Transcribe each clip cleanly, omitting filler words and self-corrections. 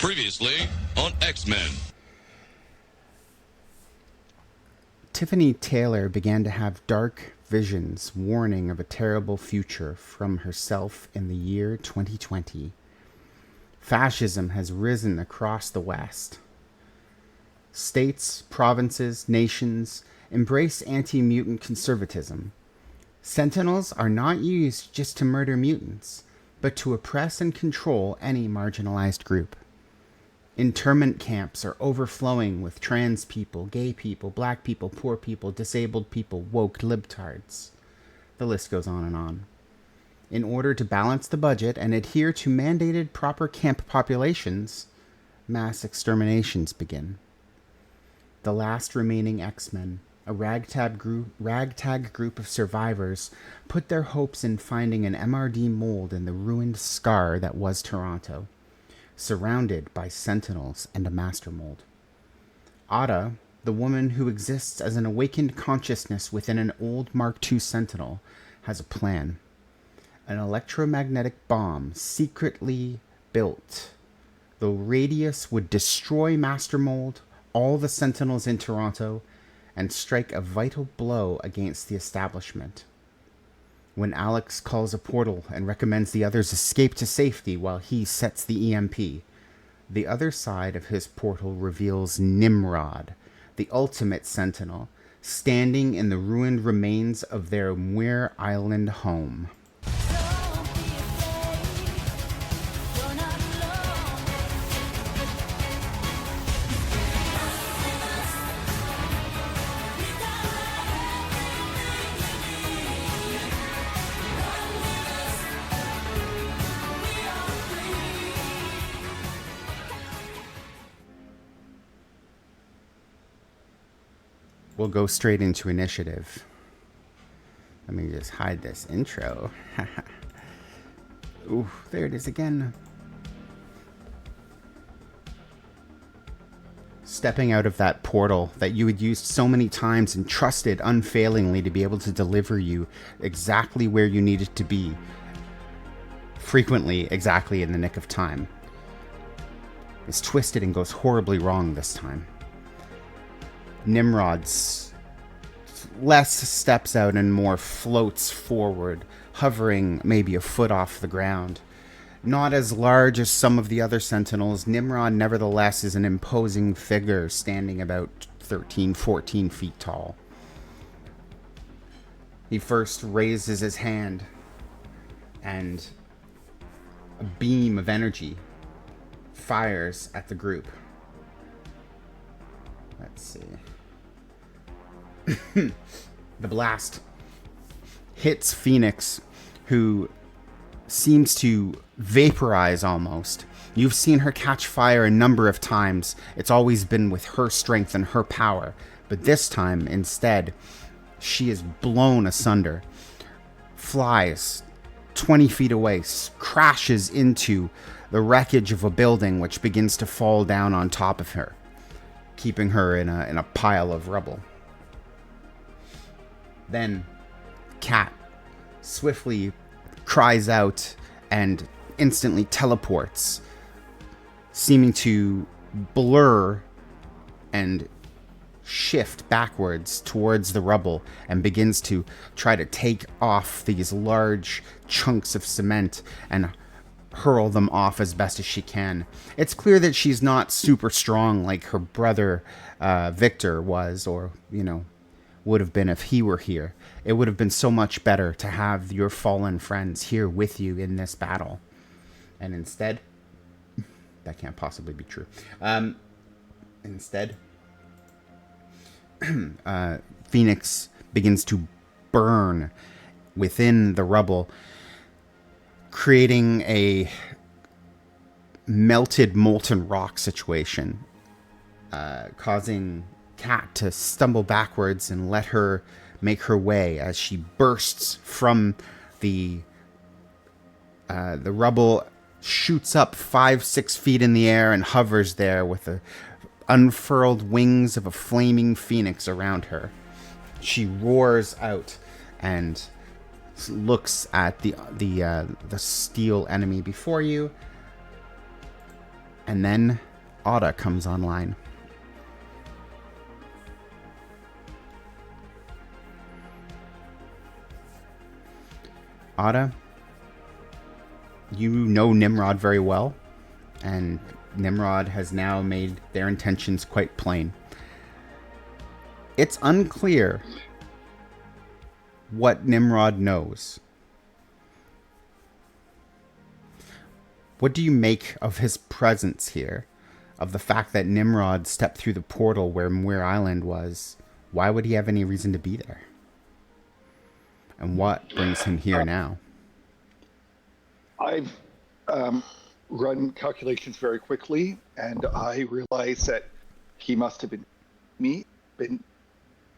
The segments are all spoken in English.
Previously on X-Men. Tiffany Taylor began to have dark visions warning of a terrible future from herself in the year 2020. Fascism has risen across the West. States, provinces, nations embrace anti-mutant conservatism. Sentinels are not used just to murder mutants, but to oppress and control any marginalized group. Internment camps are overflowing with trans people, gay people, black people, poor people, disabled people, woke libtards. The list goes on and on. In order to balance the budget and adhere to mandated proper camp populations, mass exterminations begin. The last remaining X-Men, a ragtag group of survivors, put their hopes in finding an MRD mold in the ruined scar that was Toronto, surrounded by sentinels and a master mold. Ada, the woman who exists as an awakened consciousness within an old Mark II sentinel, has a plan. An electromagnetic bomb secretly built. The radius would destroy Master Mold, all the sentinels in Toronto, and strike a vital blow against the establishment. When Alex calls a portal and recommends the others escape to safety while he sets the EMP, the other side of his portal reveals Nimrod, the ultimate sentinel, standing in the ruined remains of their Muir Island home. We'll go straight into initiative. Let me just hide this intro. Ooh, there it is again. Stepping out of that portal that you had used so many times and trusted unfailingly to be able to deliver you exactly where you needed to be, frequently exactly in the nick of time, is twisted and goes horribly wrong this time. Nimrod's less steps out and more floats forward, hovering maybe a foot off the ground. Not as large as some of the other sentinels, Nimrod nevertheless is an imposing figure standing about 13, 14 feet tall. He first raises his hand and a beam of energy fires at the group. Let's see. The blast hits Phoenix, who seems to vaporize almost. You've seen her catch fire a number of times. It's always been with her strength and her power. But this time, instead, she is blown asunder. Flies 20 feet away, crashes into the wreckage of a building which begins to fall down on top of her, keeping her in a pile of rubble. Then, Cat swiftly cries out and instantly teleports, seeming to blur and shift backwards towards the rubble, and begins to try to take off these large chunks of cement and hurl them off as best as she can. It's clear that she's not super strong like her brother Victor was, or, would have been if he were here. It would have been so much better to have your fallen friends here with you in this battle. And instead, that can't possibly be true. Instead, Phoenix begins to burn within the rubble, creating a melted molten rock situation, causing Cat to stumble backwards and let her make her way as she bursts from the rubble, shoots up 5-6 feet in the air and hovers there with the unfurled wings of a flaming phoenix around her. She roars out and looks at the steel enemy before you, And then Ada comes online. Ada, you know Nimrod very well, and Nimrod has now made their intentions quite plain. It's unclear what Nimrod knows. What do you make of his presence here? Of the fact that Nimrod stepped through the portal where Muir Island was? Why would he have any reason to be there? And what brings him here now? I've run calculations very quickly, and I realized that he must have been me.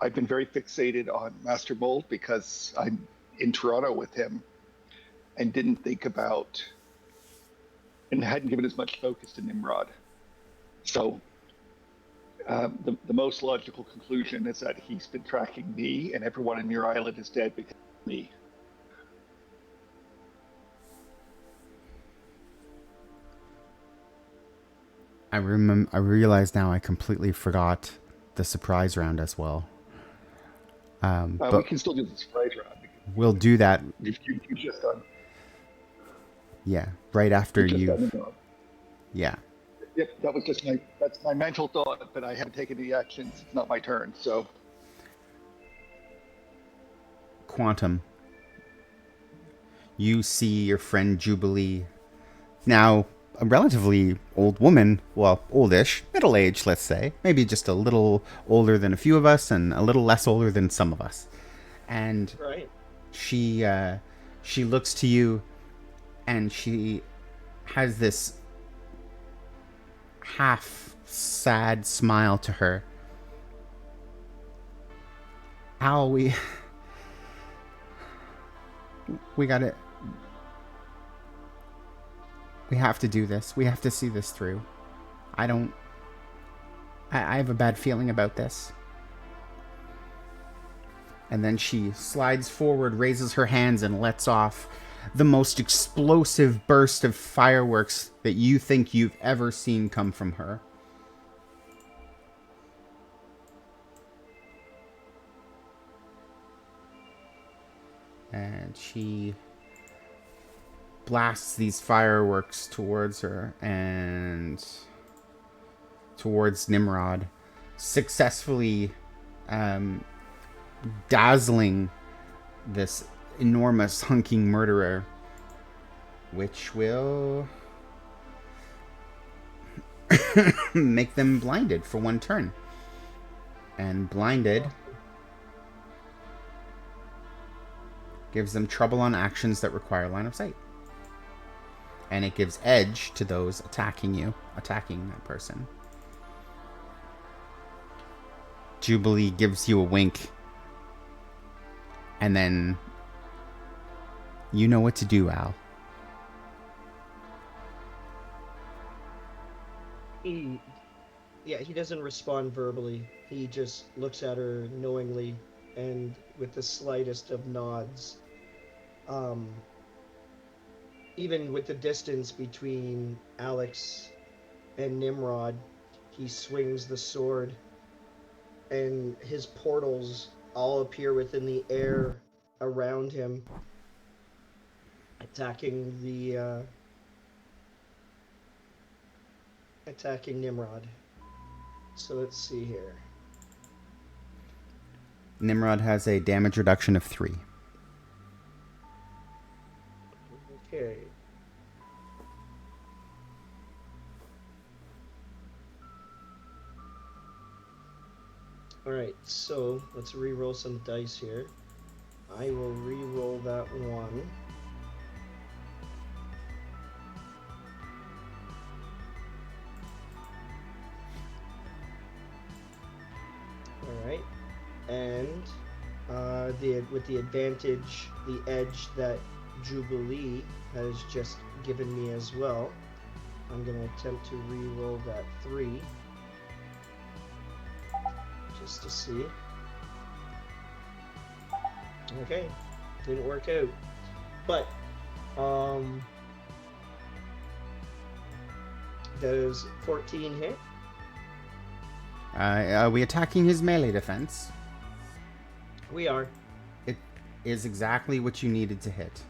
I've been very fixated on Master Mold because I'm in Toronto with him, and didn't think about and hadn't given as much focus to Nimrod. So the most logical conclusion is that he's been tracking me, and everyone in Muir Island is dead because of me. I realize now I completely forgot the surprise round as well. But we can still do the surprise round. We'll do that. You've just done. Yeah, right after you. Yeah. Yep, that's my mental thought, but I haven't taken any actions. It's not my turn, so. Quantum. You see your friend Jubilee, now a relatively old woman, well, oldish, middle-aged, let's say, maybe just a little older than a few of us and a little less older than some of us. And right. She looks to you, and she has this half sad smile to her. Al, we gotta. We have to do this. We have to see this through. I have a bad feeling about this. And then she slides forward, raises her hands, and lets off the most explosive burst of fireworks that you think you've ever seen come from her. And she blasts these fireworks towards her and towards Nimrod, successfully dazzling this enormous hunking murderer, which will make them blinded for one turn. And blinded gives them trouble on actions that require line of sight. And it gives edge to those attacking that person. Jubilee gives you a wink. And then you know what to do, Al. He doesn't respond verbally. He just looks at her knowingly and with the slightest of nods. Even with the distance between Alex and Nimrod, he swings the sword, and his portals all appear within the air around him, attacking Nimrod. So let's see here. Nimrod has a damage reduction of 3. Okay. Alright, so let's re-roll some dice here. I will re-roll that one. Alright, and with the advantage, the edge that Jubilee has just given me as well, I'm going to attempt to re-roll that 3. Just to see. Okay, didn't work out. But Does 14 hit? Are we attacking his melee defense? We are. It is exactly what you needed to hit.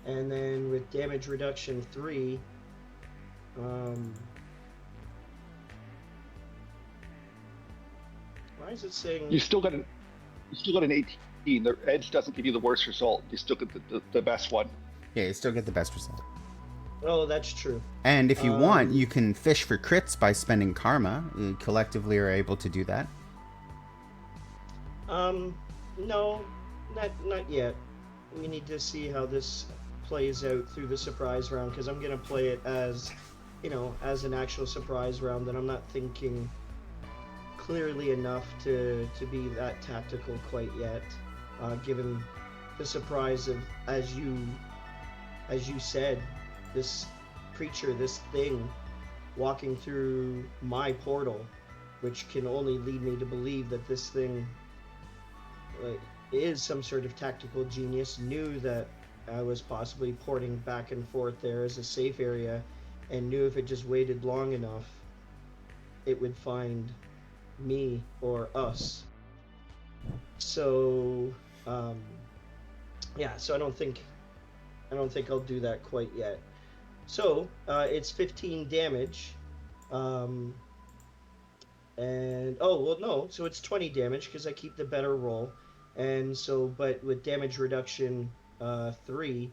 And then with damage reduction 3, why is it saying... You still got an 18. The edge doesn't give you the worst result. You still get the best one. Yeah, you still get the best result. Oh, that's true. And if you want, you can fish for crits by spending karma. You collectively are able to do that. No, not yet. We need to see how this plays out through the surprise round, because I'm gonna play it as, as an actual surprise round, and I'm not thinking clearly enough to be that tactical quite yet, given the surprise of, as you said, this creature, this thing, walking through my portal, which can only lead me to believe that this thing is some sort of tactical genius, knew that I was possibly porting back and forth there as a safe area, and knew if it just waited long enough, it would find me or us. So, so I don't think I'll do that quite yet. So, it's 15 damage, and so it's 20 damage because I keep the better roll, and so, but with damage reduction 3,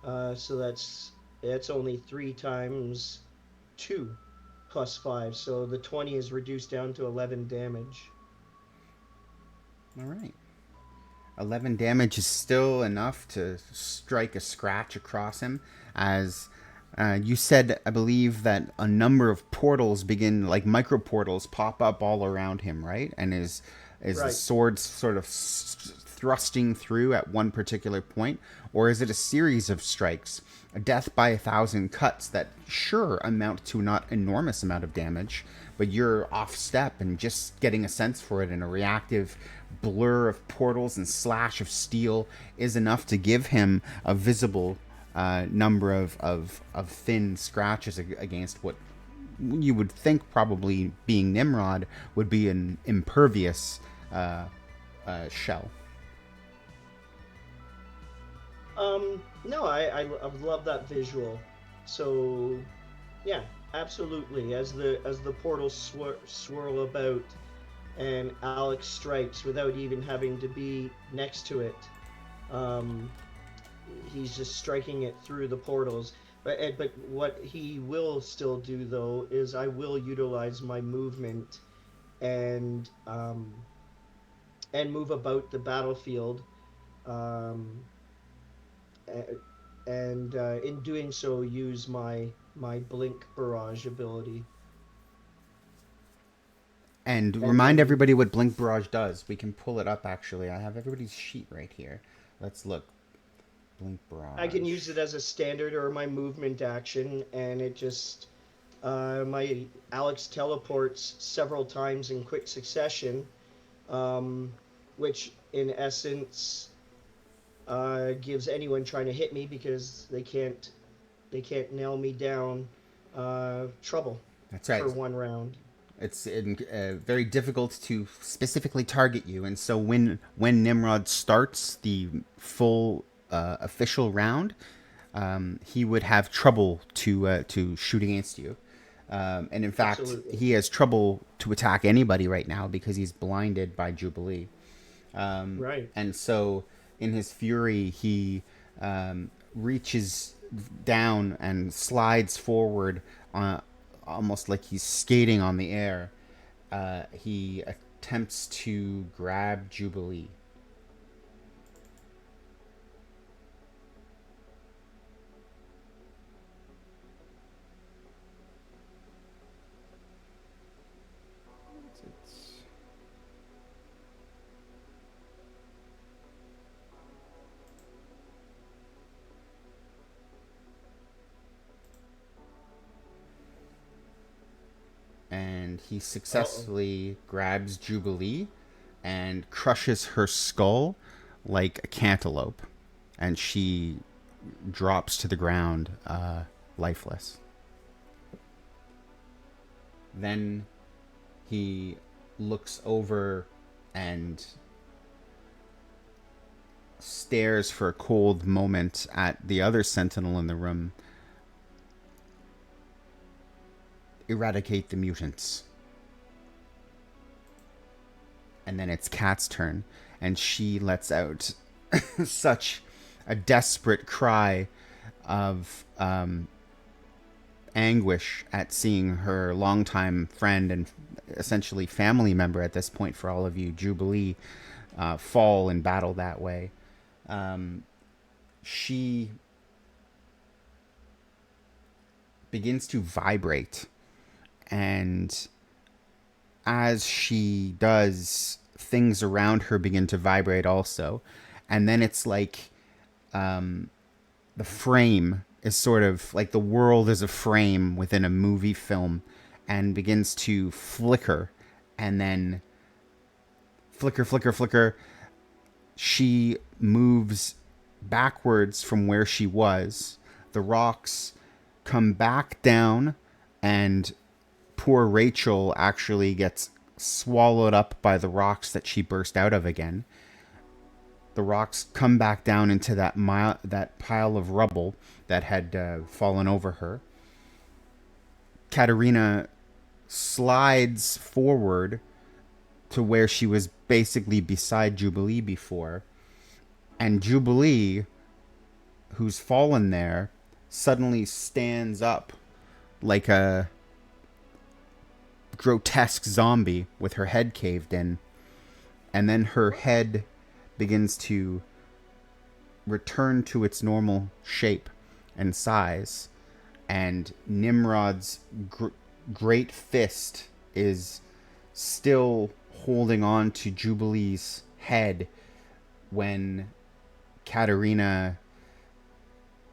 so that's only 3 times 2 plus 5, so the 20 is reduced down to 11 damage. All right. 11 damage is still enough to strike a scratch across him, as you said, I believe, that a number of portals begin, like micro portals, pop up all around him, right? And is right. The sword sort of thrusting through at one particular point, or is it a series of strikes, a death by 1,000 cuts that sure amount to not enormous amount of damage, but you're off step and just getting a sense for it, and a reactive blur of portals and slash of steel is enough to give him a visible number of thin scratches against what you would think, probably being Nimrod, would be an impervious shell. No, I love that visual. So, yeah, absolutely. As the portals swirl about, and Alex strikes without even having to be next to it, he's just striking it through the portals. But what he will still do, though, is I will utilize my movement and move about the battlefield, and in doing so use my blink barrage ability. And remind everybody what blink barrage does. We can pull it up, actually. I have everybody's sheet right here. Let's look. Blink barrage. I can use it as a standard or my movement action, and it just my Alex teleports several times in quick succession, which in essence gives anyone trying to hit me, because they can't nail me down, trouble. That's right. For one round. It's very difficult to specifically target you, and so when Nimrod starts the full official round, he would have trouble to shoot against you, and in fact, absolutely, he has trouble to attack anybody right now because he's blinded by Jubilee. Right. And so, in his fury, he reaches down and slides forward, almost like he's skating on the air. He attempts to grab Jubilee. And he successfully grabs Jubilee and crushes her skull like a cantaloupe, and she drops to the ground, lifeless. Then he looks over and stares for a cold moment at the other sentinel in the room. Eradicate the mutants. And then it's Kat's turn, and she lets out such a desperate cry of anguish at seeing her longtime friend and essentially family member at this point for all of you, Jubilee, fall in battle that way. She begins to vibrate, and as she does, things around her begin to vibrate also. And then it's like the frame is sort of like the world is a frame within a movie film and begins to flicker, and then flicker, flicker, flicker. She moves backwards from where she was. The rocks come back down, and poor Rachel actually gets swallowed up by the rocks that she burst out of again. The rocks come back down into that pile of rubble that had fallen over her. Katerina slides forward to where she was basically beside Jubilee before. And Jubilee, who's fallen there, suddenly stands up like a grotesque zombie with her head caved in. And then her head begins to return to its normal shape and size. And Nimrod's great fist is still holding on to Jubilee's head when Katerina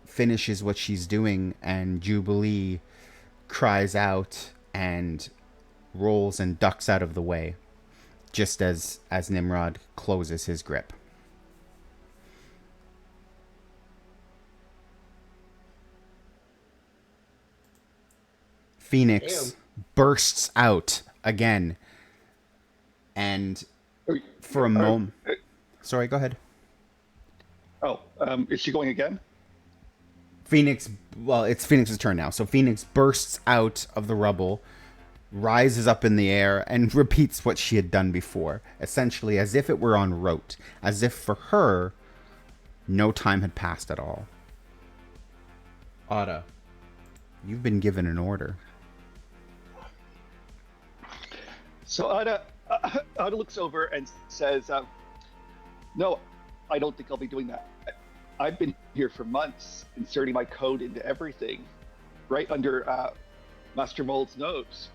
finishes what she's doing, and Jubilee cries out and rolls and ducks out of the way, just as Nimrod closes his grip. Phoenix bursts out again, and for a moment... Sorry, go ahead. Oh, is she going again? Phoenix, well, it's Phoenix's turn now. So Phoenix bursts out of the rubble, rises up in the air, and repeats what she had done before, essentially as if it were en route, as if for her, no time had passed at all. Ada, you've been given an order. So Ada looks over and says, no, I don't think I'll be doing that. I've been here for months, inserting my code into everything, right under Master Mold's nose.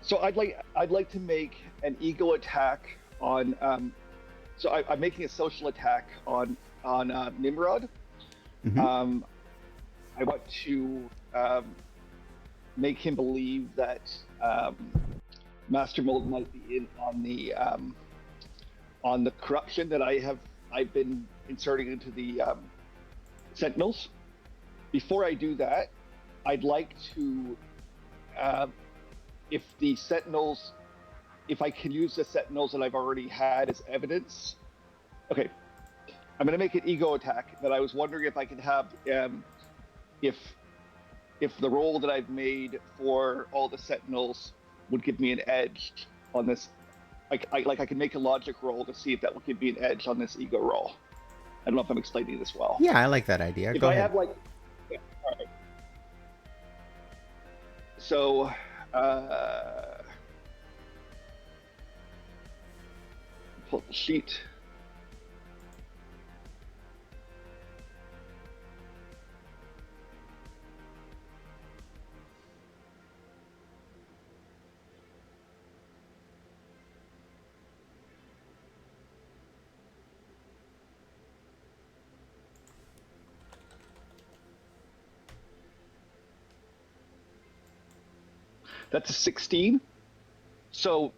So I'd like to make an ego attack on. So I'm making a social attack on Nimrod. Mm-hmm. I want to make him believe that Master Mold might be in on the corruption that I've been inserting into the Sentinels. Before I do that, I'd like to, if I can use the Sentinels that I've already had as evidence. Okay, I'm going to make an ego attack, but I was wondering if I could have, if the roll that I've made for all the Sentinels would give me an edge on this. I can make a logic roll to see if that would give me an edge on this ego roll. I don't know if I'm explaining this well. Yeah, I like that idea. If Go I ahead. have all right. So, pull up the sheet. That's a 16. So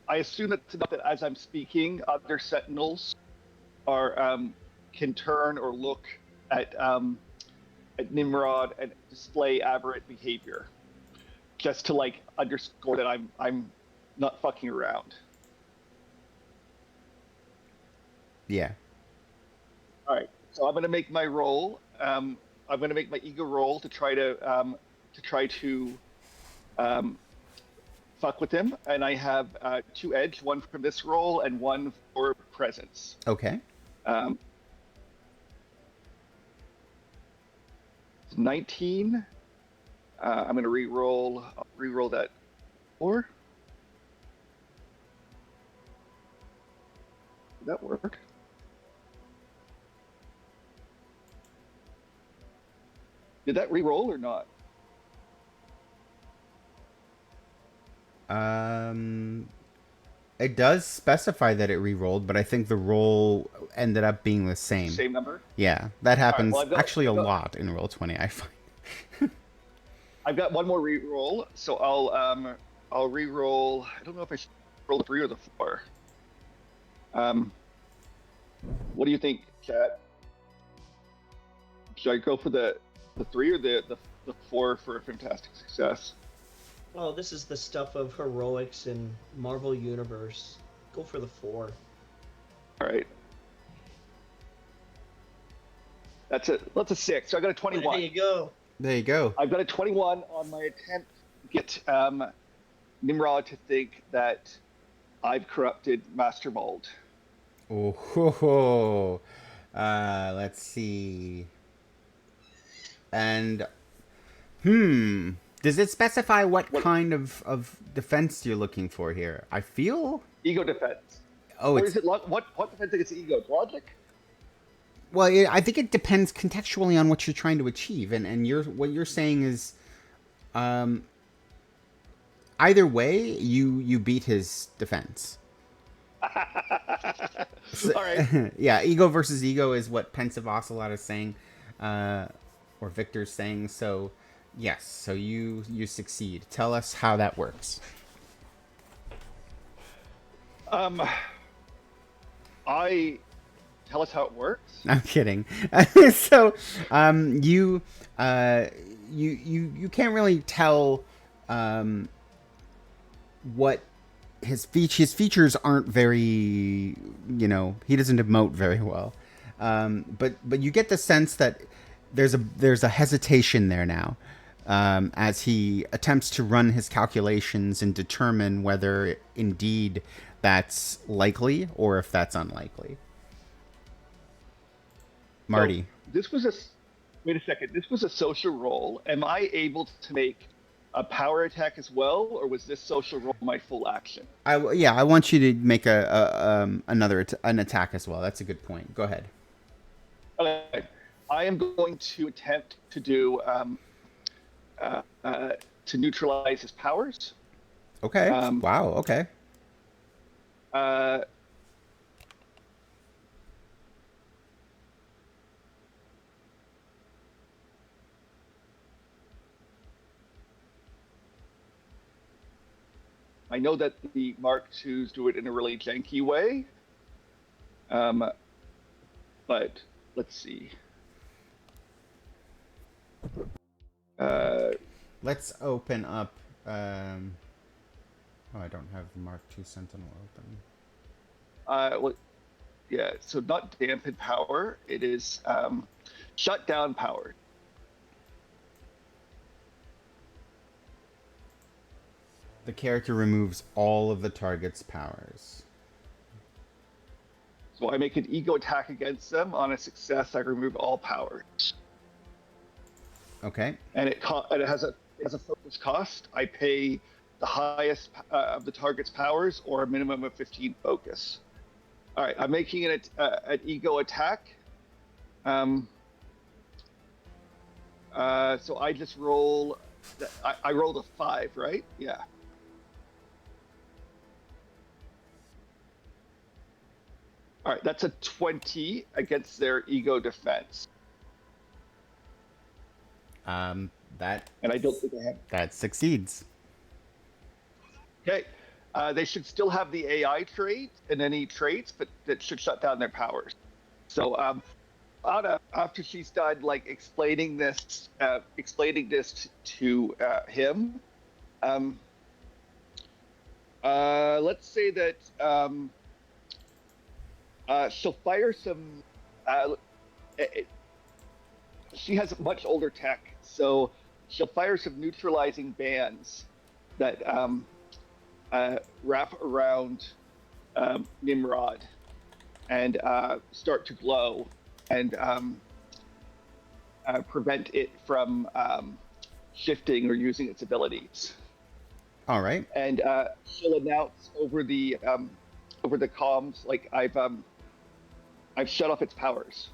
I assume that's enough that as I'm speaking, other Sentinels are can turn or look at Nimrod and display aberrant behavior. just to like underscore that I'm not fucking around. Yeah. All right, so I'm gonna make my roll. I'm gonna make my ego roll to try to um, fuck with him, and I have 2 edge, one from this roll and one for presence. Okay. 19. I'm gonna re-roll. I'll re-roll that 4. Did that work? Did that re-roll or not? It does specify that it re-rolled, but I think the roll ended up being the same. Same number? Yeah, that happens well, actually a lot in Roll20, I find. I've got one more re-roll, so I'll re-roll. I don't know if I should roll the 3 or the 4. What do you think, chat? Should I go for the 3 or the 4 for a fantastic success? Oh, this is the stuff of heroics in Marvel Universe. Go for the 4. All right. That's a 6. So I got a 21. There you go. There you go. I've got a 21 on my attempt to get Nimrod to think that I've corrupted Master Mold. Oh, ho, ho. Let's see. And, does it specify what kind of defense you're looking for here? I feel... Ego defense. Oh, or it's... is it what defense against ego? It's logic? Well, I think it depends contextually on what you're trying to achieve, and what you're saying is, either way, you beat his defense. All right. Yeah, ego versus ego is what Pensive Ocelot is saying, or Victor's saying. So, yes, so you succeed. Tell us how that works. Tell us how it works. I'm kidding. So, you can't really tell what his features aren't very, he doesn't emote very well. But you get the sense that there's a hesitation there now, as he attempts to run his calculations and determine whether indeed that's likely or if that's unlikely. Marty. So wait a second. This was a social roll. Am I able to make a power attack as well, or was this social roll my full action? I want you to make an attack as well. That's a good point. Go ahead. Okay. I am going to attempt to do to neutralize his powers. Okay. Wow. Okay. I know that the Mark IIs do it in a really janky way, but let's see. Let's open up. I don't have the Mark II Sentinel open. Well, yeah. So not dampen power. It is shut down power. The character removes all of the target's powers. So I make an ego attack against them. On a success, I remove all powers. Okay. And it has a focus cost. I pay the highest of the target's powers or a minimum of 15 focus. All right, I'm making an ego attack. So I just roll. I rolled a 5, right? Yeah. All right, that's a 20 against their ego defense. That. And I don't think I have. That succeeds. Okay. They should still have the AI trait and any traits, but that should shut down their powers. So after she's done like explaining this to him, Um, let's say that she'll fire some. It, she has much older tech, so she'll fire some neutralizing bands that wrap around Nimrod and start to glow and prevent it from shifting or using its abilities. All right. And she'll announce over the comms like I've shut off its powers.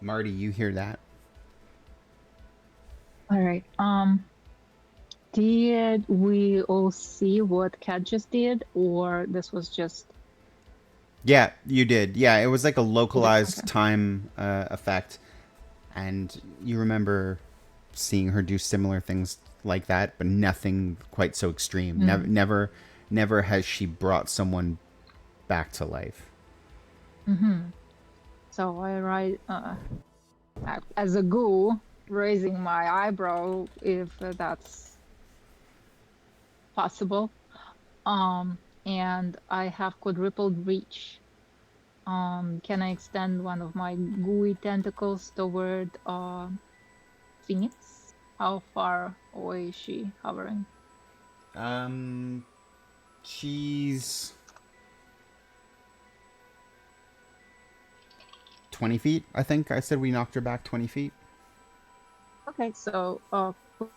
Marty, you hear that? All right. Did we all see what Cat just did, or this was just? Yeah, you did. Yeah, it was like a localized Okay. time effect, and you remember seeing her do similar things like that, but nothing quite so extreme. Never has she brought someone back to life. So I write as a ghoul, raising my eyebrow if that's possible. And I have quadrupled reach. Can I extend one of my gooey tentacles toward Phoenix? How far away is she hovering? She's 20 feet, I think. I said we knocked her back 20 feet. Okay, so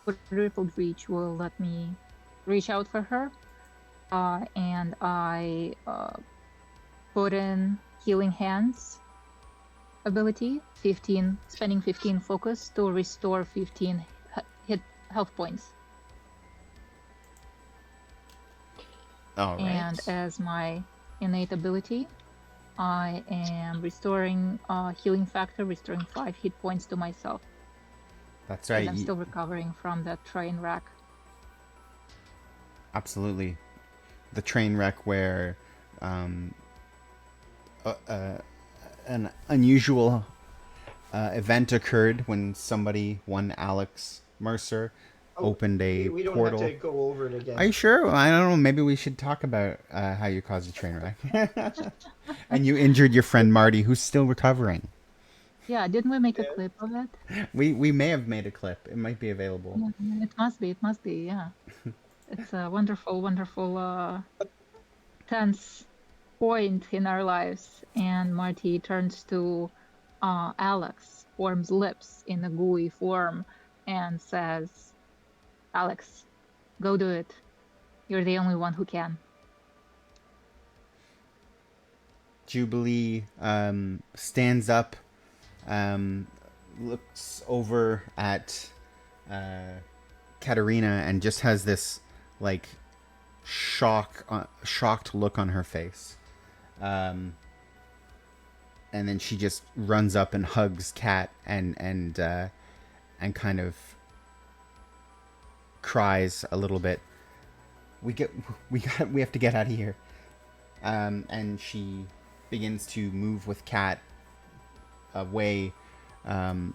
quadrupled reach will let me reach out for her. And I put in Healing Hands ability, 15, spending 15 focus to restore 15 hit health points. All right. And as my innate ability, I am restoring healing factor, restoring 5 hit points to myself. That's And right. I'm still recovering from that train wreck. Absolutely. The train wreck where an unusual event occurred when somebody, one Alex Mercer, opened a We don't portal. have to go over it again. Are you sure? I don't know. Maybe we should talk about how you caused a train wreck. And you injured your friend Marty, who's still recovering. Yeah, didn't we make a clip of it? We may have made a clip. It might be available. Yeah, it must be, yeah. It's a wonderful, tense point in our lives. And Marty turns to Alex, forms lips in a gooey form, and says, Alex, go do it. You're the only one who can. Jubilee stands up, looks over at Katerina, and just has this like shocked look on her face. And then she just runs up and hugs Kat and kind of cries a little bit. We have to get out of here. And she begins to move with Kat away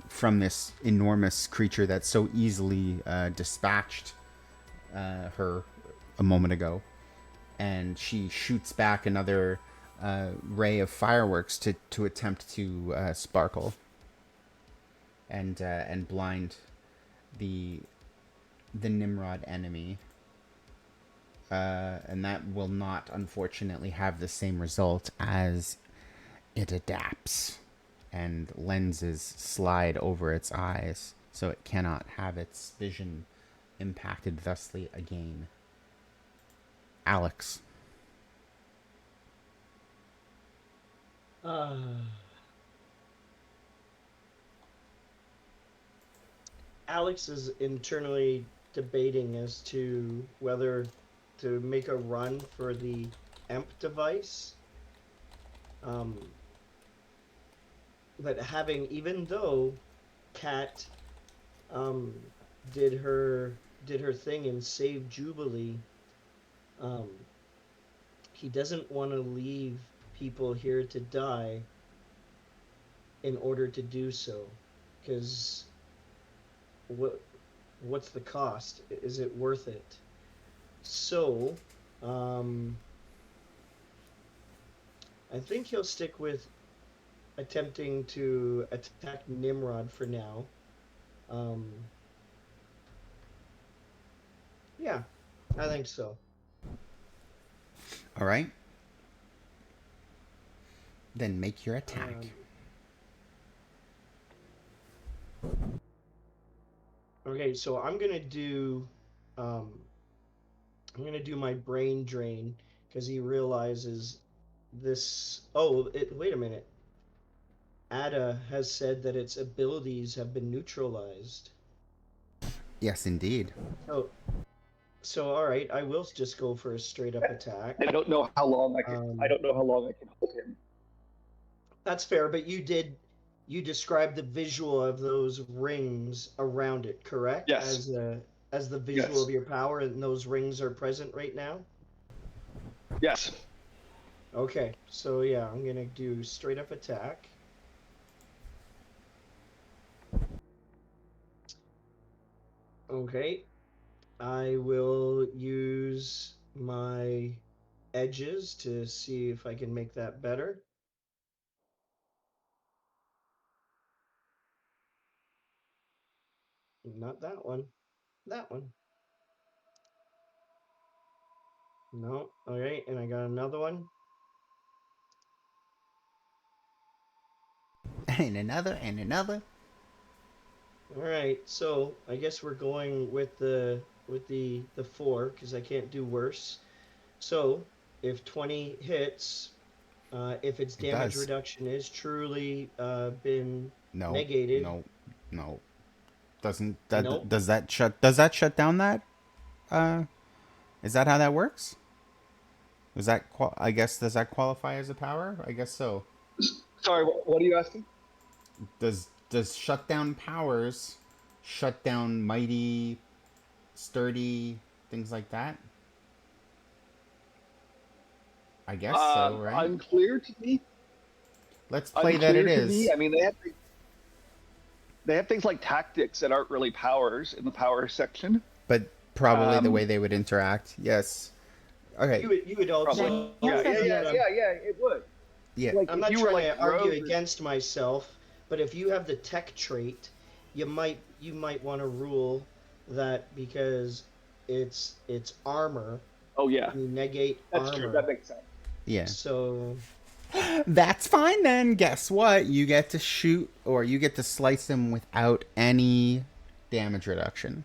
from this enormous creature that so easily dispatched her a moment ago. And she shoots back another ray of fireworks to attempt to sparkle and blind the Nimrod enemy. And that will not, unfortunately, have the same result as it adapts and lenses slide over its eyes, so it cannot have its vision impacted thusly again. Alex. Alex is internally debating as to whether to make a run for the EMP device. But even though Kat did her thing and saved Jubilee, he doesn't want to leave people here to die in order to do so, because what's the cost? Is it worth it? So, I think he'll stick with attempting to attack Nimrod for now. Yeah, I think so. All right. Then make your attack. Okay, so I'm gonna do my brain drain because he realizes this. Oh, wait a minute. Ada has said that its abilities have been neutralized. Yes, indeed. Oh, so all right, I will just go for a straight up attack. I don't know how long I can. I don't know how long I can hold him. That's fair, but you described the visual of those rings around it, correct? Yes. As the visual Yes. of your power, and those rings are present right now. Yes. Okay, so yeah, I'm gonna do straight up attack. Okay, I will use my edges to see if I can make that better. Not that one. That one. No. All right, and I got another one. And another, and another. All right, so I guess we're going with the 4 because I can't do worse. So if 20 hits, if its damage does. reduction is truly been No. negated. No. Doesn't that Nope. does that shut down that? Is that how that works? Is that I guess does that qualify as a power? I guess so. Sorry, what are you asking? Does shutdown powers shut down mighty, sturdy things like that? I guess so, right? Unclear to me. Let's play that it is. Me. I mean, they have things like tactics that aren't really powers in the power section. But probably the way they would interact. Yes. Okay. You would also. Yeah, it would. Yeah. Like, I'm not if you trying were, to like, argue rogue or- against myself, but if you have the tech trait, you might want to rule that because it's armor. Oh yeah, You negate that's armor. true. That makes sense. Yeah. So That's fine then. Guess what? You get to shoot or you get to slice them without any damage reduction.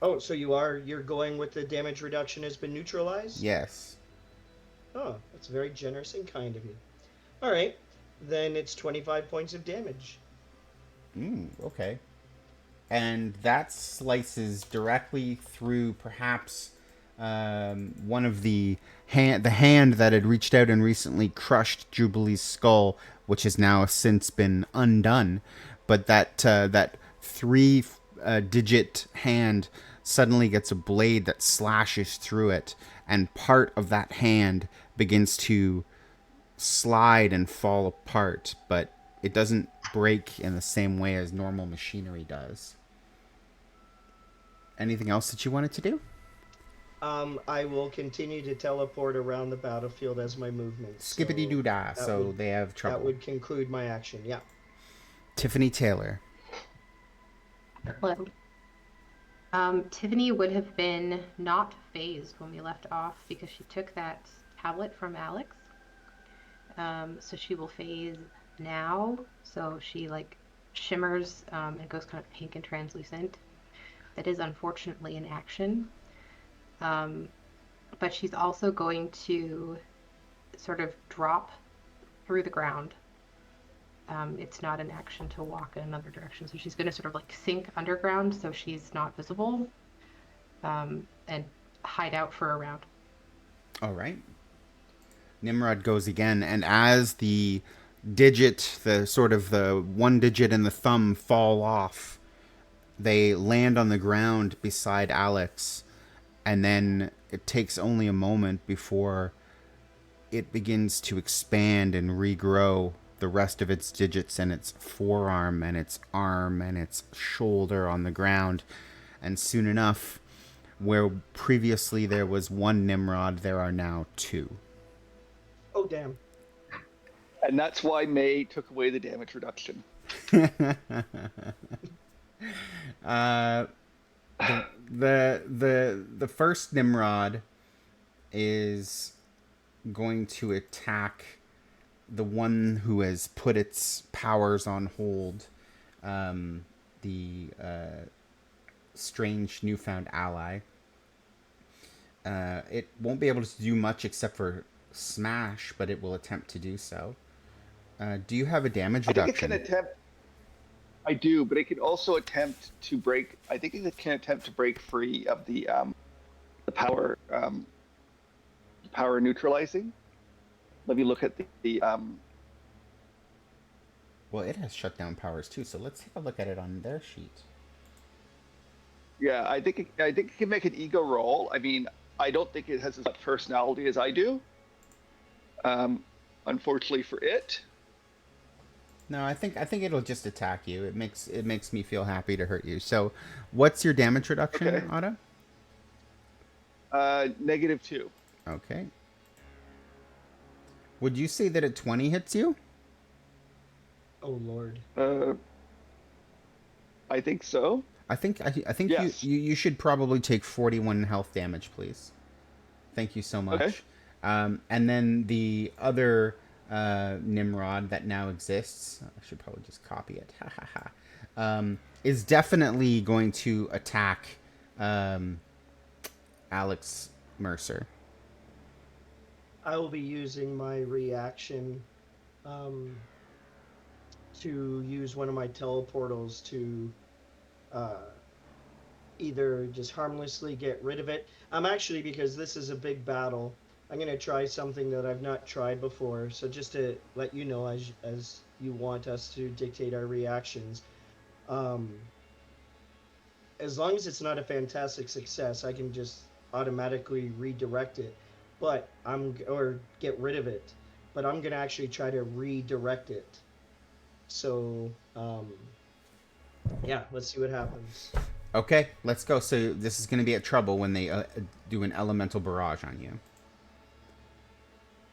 oh, so you're going with the damage reduction has been neutralized? Yes. Oh, that's very generous and kind of you. All right, then it's 25 points of damage. Okay. And that slices directly through perhaps one of the hand that had reached out and recently crushed Jubilee's skull, which has now since been undone. But that three-digit hand suddenly gets a blade that slashes through it, and part of that hand begins to slide and fall apart, but it doesn't break in the same way as normal machinery does. Anything else that you wanted to do? I will continue to teleport around the battlefield as my movement. Skippity doo dah. So they have trouble. That would conclude my action. Yeah. Tiffany Taylor. Hello. Tiffany would have been not phased when we left off because she took that tablet from Alex. So she will phase now. So she like shimmers and goes kind of pink and translucent. That is unfortunately an action. But she's also going to sort of drop through the ground. It's not an action to walk in another direction. So she's going to sort of like sink underground so she's not visible and hide out for a round. All right. Nimrod goes again, and as the digit, the sort of the one digit and the thumb fall off, they land on the ground beside Alex, and then it takes only a moment before it begins to expand and regrow the rest of its digits and its forearm and its arm and its shoulder on the ground. And soon enough, where previously there was one Nimrod, there are now two. Oh, damn. And that's why May took away the damage reduction. The first Nimrod is going to attack the one who has put its powers on hold, the strange newfound ally. It won't be able to do much except for smash, but it will attempt to do so. Do you have a damage reduction? I do, but it can also attempt to break. I think it can attempt to break free of the power neutralizing. Let me look at the Well, it has shutdown powers too, so let's take a look at it on their sheet. Yeah, I think it can make an ego roll. I mean, I don't think it has as much personality as I do. Unfortunately for it. No, I think it'll just attack you. It makes me feel happy to hurt you. So, what's your damage reduction, Okay. Otto? -2. Okay. Would you say that a 20 hits you? Oh, Lord. I think so. I think Yes. you should probably take 41 health damage, please. Thank you so much. Okay. And then the other Nimrod that now exists, I should probably just copy it, is definitely going to attack Alex Mercer. I will be using my reaction to use one of my teleportals to either just harmlessly get rid of it. I'm actually, because this is a big battle, I'm going to try something that I've not tried before. So just to let you know, as you want us to dictate our reactions, as long as it's not a fantastic success, I can just automatically redirect it. But or get rid of it. But I'm going to actually try to redirect it. So, yeah, let's see what happens. Okay, let's go. So this is going to be at trouble when they do an elemental barrage on you.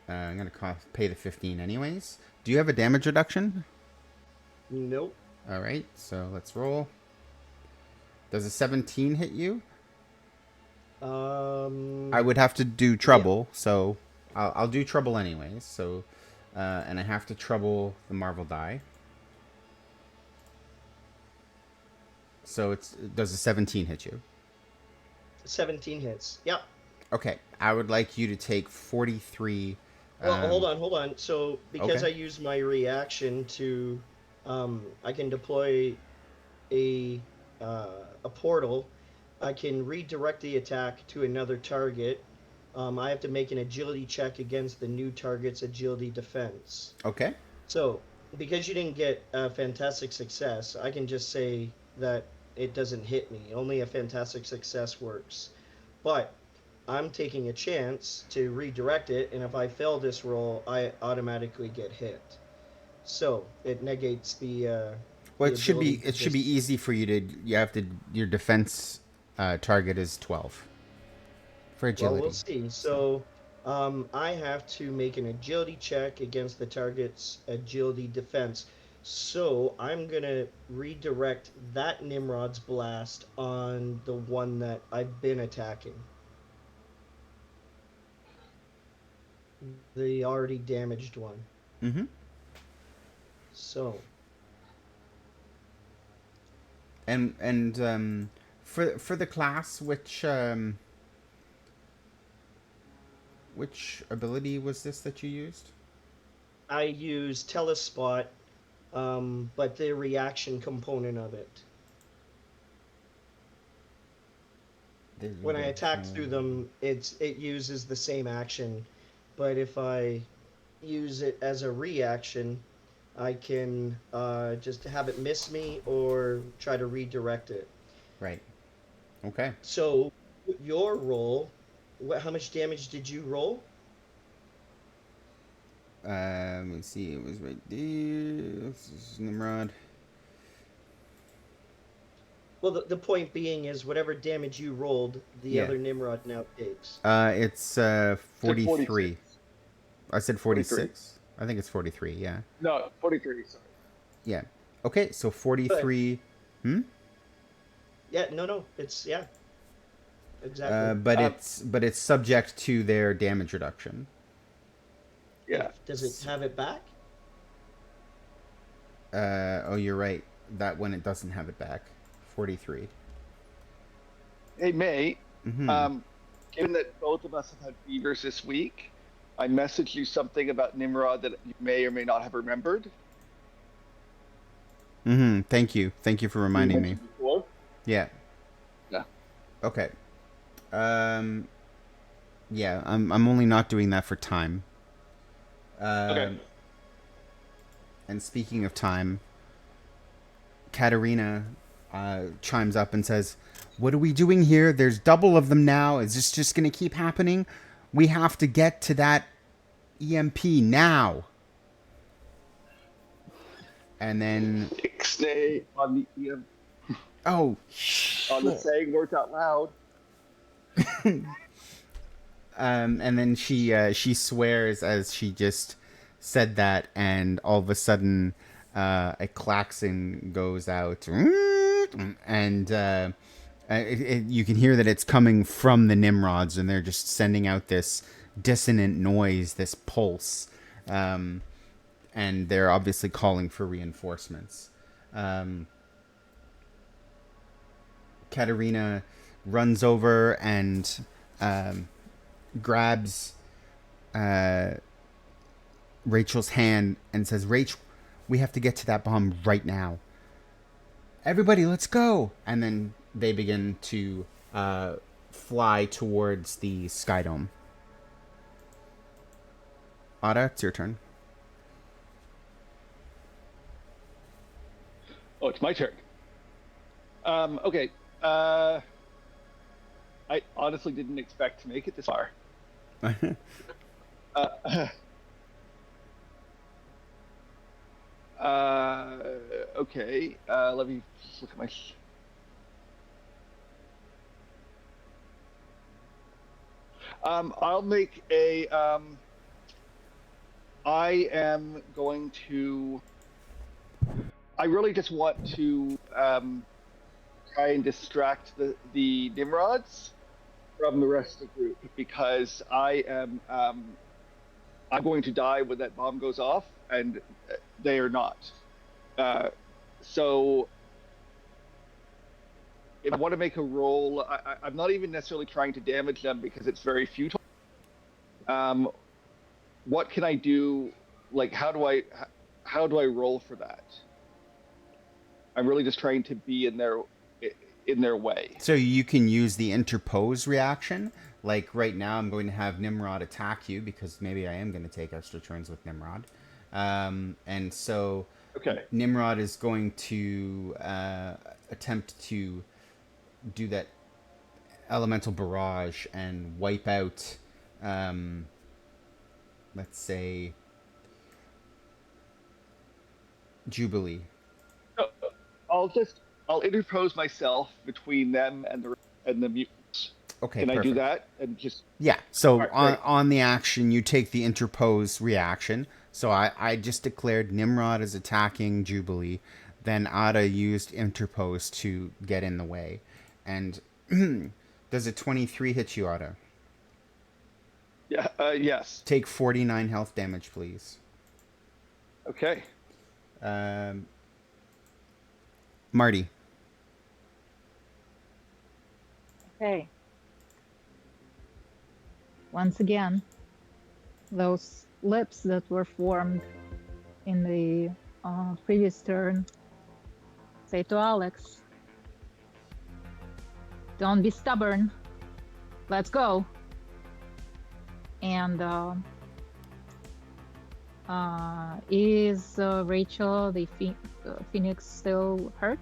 I'm going to pay the 15 anyways. Do you have a damage reduction? Nope. All right, so let's roll. Does a 17 hit you? I would have to do trouble, yeah. So I'll do trouble anyways. So, and I have to trouble the Marvel die. So does a 17 hit you? 17 hits. Yep. Okay, I would like you to take 43. Well, hold on. So because I use my reaction to, I can deploy a portal. I can redirect the attack to another target. I have to make an agility check against the new target's agility defense. Okay. So because you didn't get a fantastic success, I can just say that it doesn't hit me. Only a fantastic success works. But I'm taking a chance to redirect it, and if I fail this roll, I automatically get hit. So it negates the. Well, it should be easy for you to. Your defense target is 12 for agility. Well, we'll see. So I have to make an agility check against the target's agility defense. So I'm going to redirect that Nimrod's blast on the one that I've been attacking. The already damaged one. Mm-hmm. So. And for the class, which ability was this that you used? I used Telespot, but the reaction component of it. When I attack through them, it uses the same action, but if I use it as a reaction, I can just have it miss me or try to redirect it. Right. Okay. So, your roll, how much damage did you roll? Let's see, it was right there. This is Nimrod. Well, the point being is whatever damage you rolled, the other Nimrod now takes. It's 43. 46. I said 46. I think it's 43. Yeah. No, 43. Sorry. Yeah. Okay, so 43. Yeah. No. It's Exactly. But it's subject to their damage reduction. Yeah. Does it have it back? Oh, you're right. That one, it doesn't have it back. 43. Hey, May. Mm-hmm. Given that both of us have had fevers this week, I messaged you something about Nimrod that you may or may not have remembered. Mm-hmm. Thank you for reminding me. Before. Yeah. Yeah. Okay. Yeah, I'm only not doing that for time. Okay. And speaking of time, Katerina chimes up and says, "What are we doing here? There's double of them now. Is this just going to keep happening? We have to get to that EMP now." And then... Ixnay on the EMP. Oh, On the saying words out loud. And then she swears as she just said that, and all of a sudden a klaxon goes out, and you can hear that it's coming from the Nimrods, and they're just sending out this dissonant noise, this pulse, and they're obviously calling for reinforcements. Katerina runs over and grabs Rachel's hand and says, "Rach, we have to get to that bomb right now. Everybody, let's go!" And then they begin to fly towards the Sky Dome. Ada, it's your turn. Oh, it's my turn. Okay. I honestly didn't expect to make it this far. Okay. Let me just look at my. I'll make a. I am going to. I really just want to try and distract the Nimrods from the rest of the group, because I am I'm going to die when that bomb goes off, and they are not. So if I want to make a roll, I'm not even necessarily trying to damage them because it's very futile. What can I do? Like, how do I roll for that? I'm really just trying to be in their way. So you can use the interpose reaction. Like right now, I'm going to have Nimrod attack you because maybe I am going to take extra turns with Nimrod. And so Okay. Nimrod is going to attempt to do that elemental barrage and wipe out, let's say, Jubilee. I'll interpose myself between them and the mutants. Okay, Can perfect. I do that? And just Yeah. So Right. on the action, you take the interpose reaction. So I just declared Nimrod is attacking Jubilee. Then Ada used interpose to get in the way. And does a 23 hit you, Ada? yeah, yes. Take 49 health damage, please. Okay. Marty. Okay. Once again, those lips that were formed in the previous turn say to Alex, "Don't be stubborn. Let's go." And is Rachel, the Phoenix, still hurt?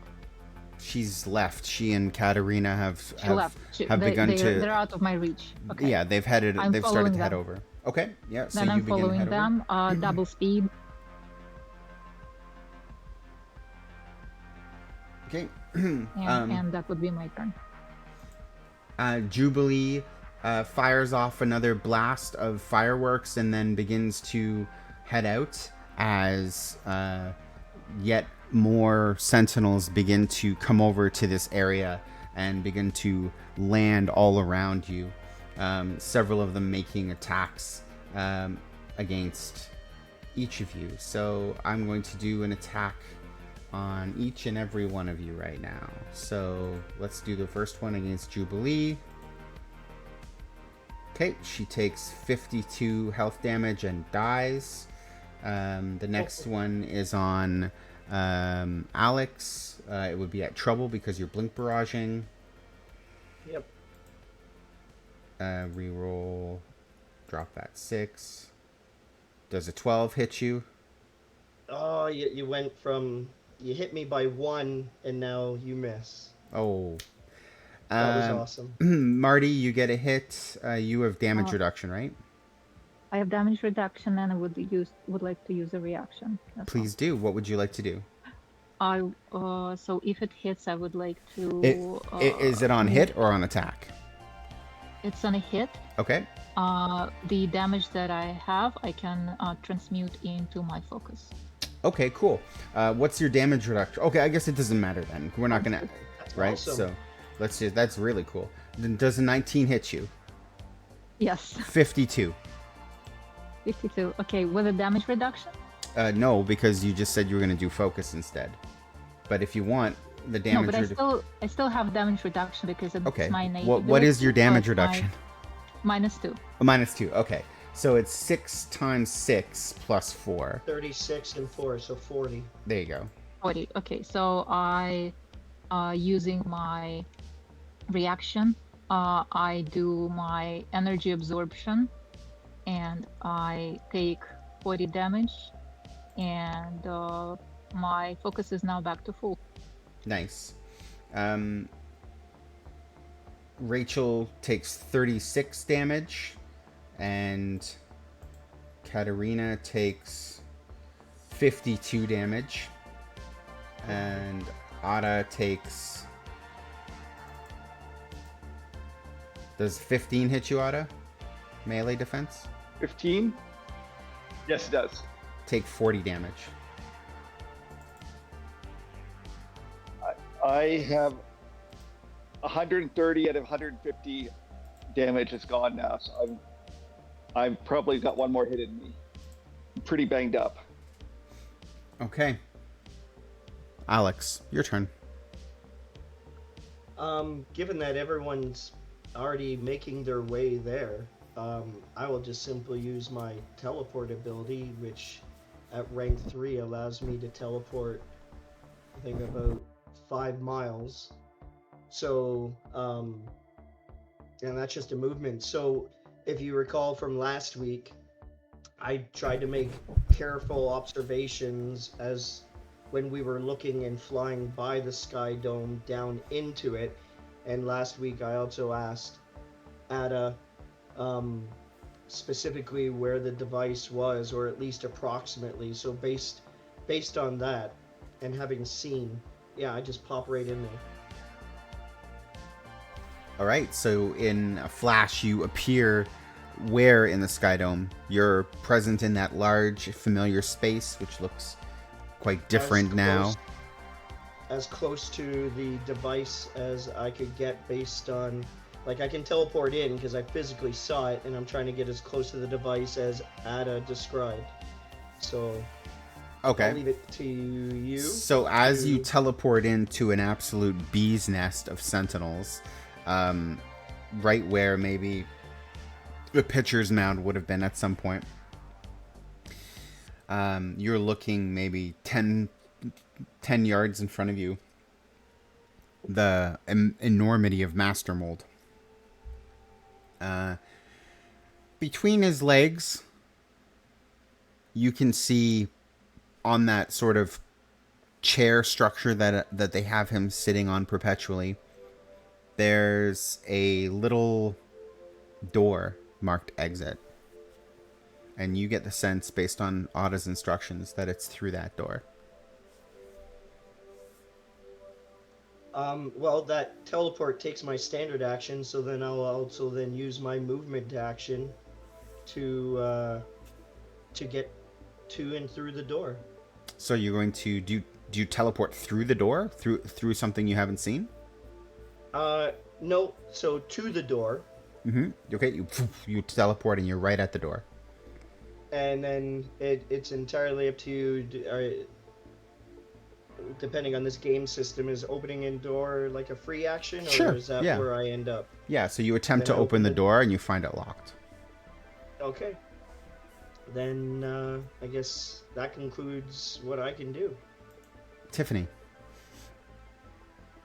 She's left. She and Katerina have She left. begun to. They're out of my reach. Okay. Yeah, they've I'm started following to head them. over. Okay, yeah, so Then you I'm begin to following head over. them, double speed. Okay. And that would be my turn. Jubilee fires off another blast of fireworks and then begins to head out as yet more sentinels begin to come over to this area and begin to land all around you. Several of them making attacks against each of you. So I'm going to do an attack on each and every one of you right now. So let's do the first one against Jubilee. Okay, she takes 52 health damage and dies. The next one is on Alex. It would be at trouble because you're blink barraging. Yep. Reroll. Drop that 6. Does a 12 hit you? Oh, you went from... You hit me by 1, and now you miss. Oh. That was awesome. Marty, you get a hit. You have damage reduction, right? I have damage reduction, and I would like to use a reaction. Please do. What would you like to do? So if it hits, I would like to. Is it on hit or on attack? It's on a hit. Okay. The damage that I have, I can transmute into my focus. Okay, cool. What's your damage reduction? Okay, I guess it doesn't matter then. We're not gonna, right? Awesome. So, let's just. That's really cool. Then does a 19 hit you? Yes. 52. 52. Okay, with a damage reduction? No, because you just said you were gonna do focus instead. But if you want the damage, no, but I still have damage reduction because it's okay. my innate What is your damage ability, so reduction? -2. -2. Okay, so it's 6 times 6 plus 4. 36 and 4, so 40. There you go. 40. Okay, so I, using my reaction, I do my energy absorption, and I take 40 damage, and my focus is now back to full. Nice. Rachel takes 36 damage, and Katarina takes 52 damage, and Ada takes... Does 15 hit you, Ada? Melee defense? 15? Yes, it does. Take 40 damage. I have 130 out of 150 damage is gone now, so I've probably got one more hit in me. I'm pretty banged up. Okay. Alex, your turn. Given that everyone's already making their way there, I will just simply use my teleport ability, which at rank 3 allows me to teleport, I think, about 5 miles. So, and that's just a movement. So, if you recall from last week, I tried to make careful observations as when we were looking and flying by the Sky Dome down into it. And last week I also asked Ada specifically where the device was, or at least approximately. So based on that and having seen, yeah, I just pop right in there. All right, so in a flash, you appear where in the Sky Dome? You're present in that large, familiar space, which looks quite different now. As close to the device as I could get based on... Like, I can teleport in because I physically saw it, and I'm trying to get as close to the device as Ada described. So, okay. I'll leave it to you. So as you teleport into an absolute bee's nest of sentinels, right where maybe the pitcher's mound would have been at some point, you're looking maybe 10 yards in front of you. The enormity of Master Mold. Between his legs, you can see on that sort of chair structure that they have him sitting on perpetually, there's a little door marked exit. and you get the sense, based on Otta's instructions, that it's through that door. Well, that teleport takes my standard action, so then I'll also then use my movement action to get to and through the door. So you're going to do you teleport through the door, through something you haven't seen? No. So to the door. Mm-hmm. Okay, you teleport and you're right at the door. And then it's entirely up to you. Depending on this game system, is opening a door like a free action, or Sure, is that yeah. where I end up? Yeah, so you attempt Then to I open open the it. door and you find it locked. Okay. Then I guess that concludes what I can do. Tiffany.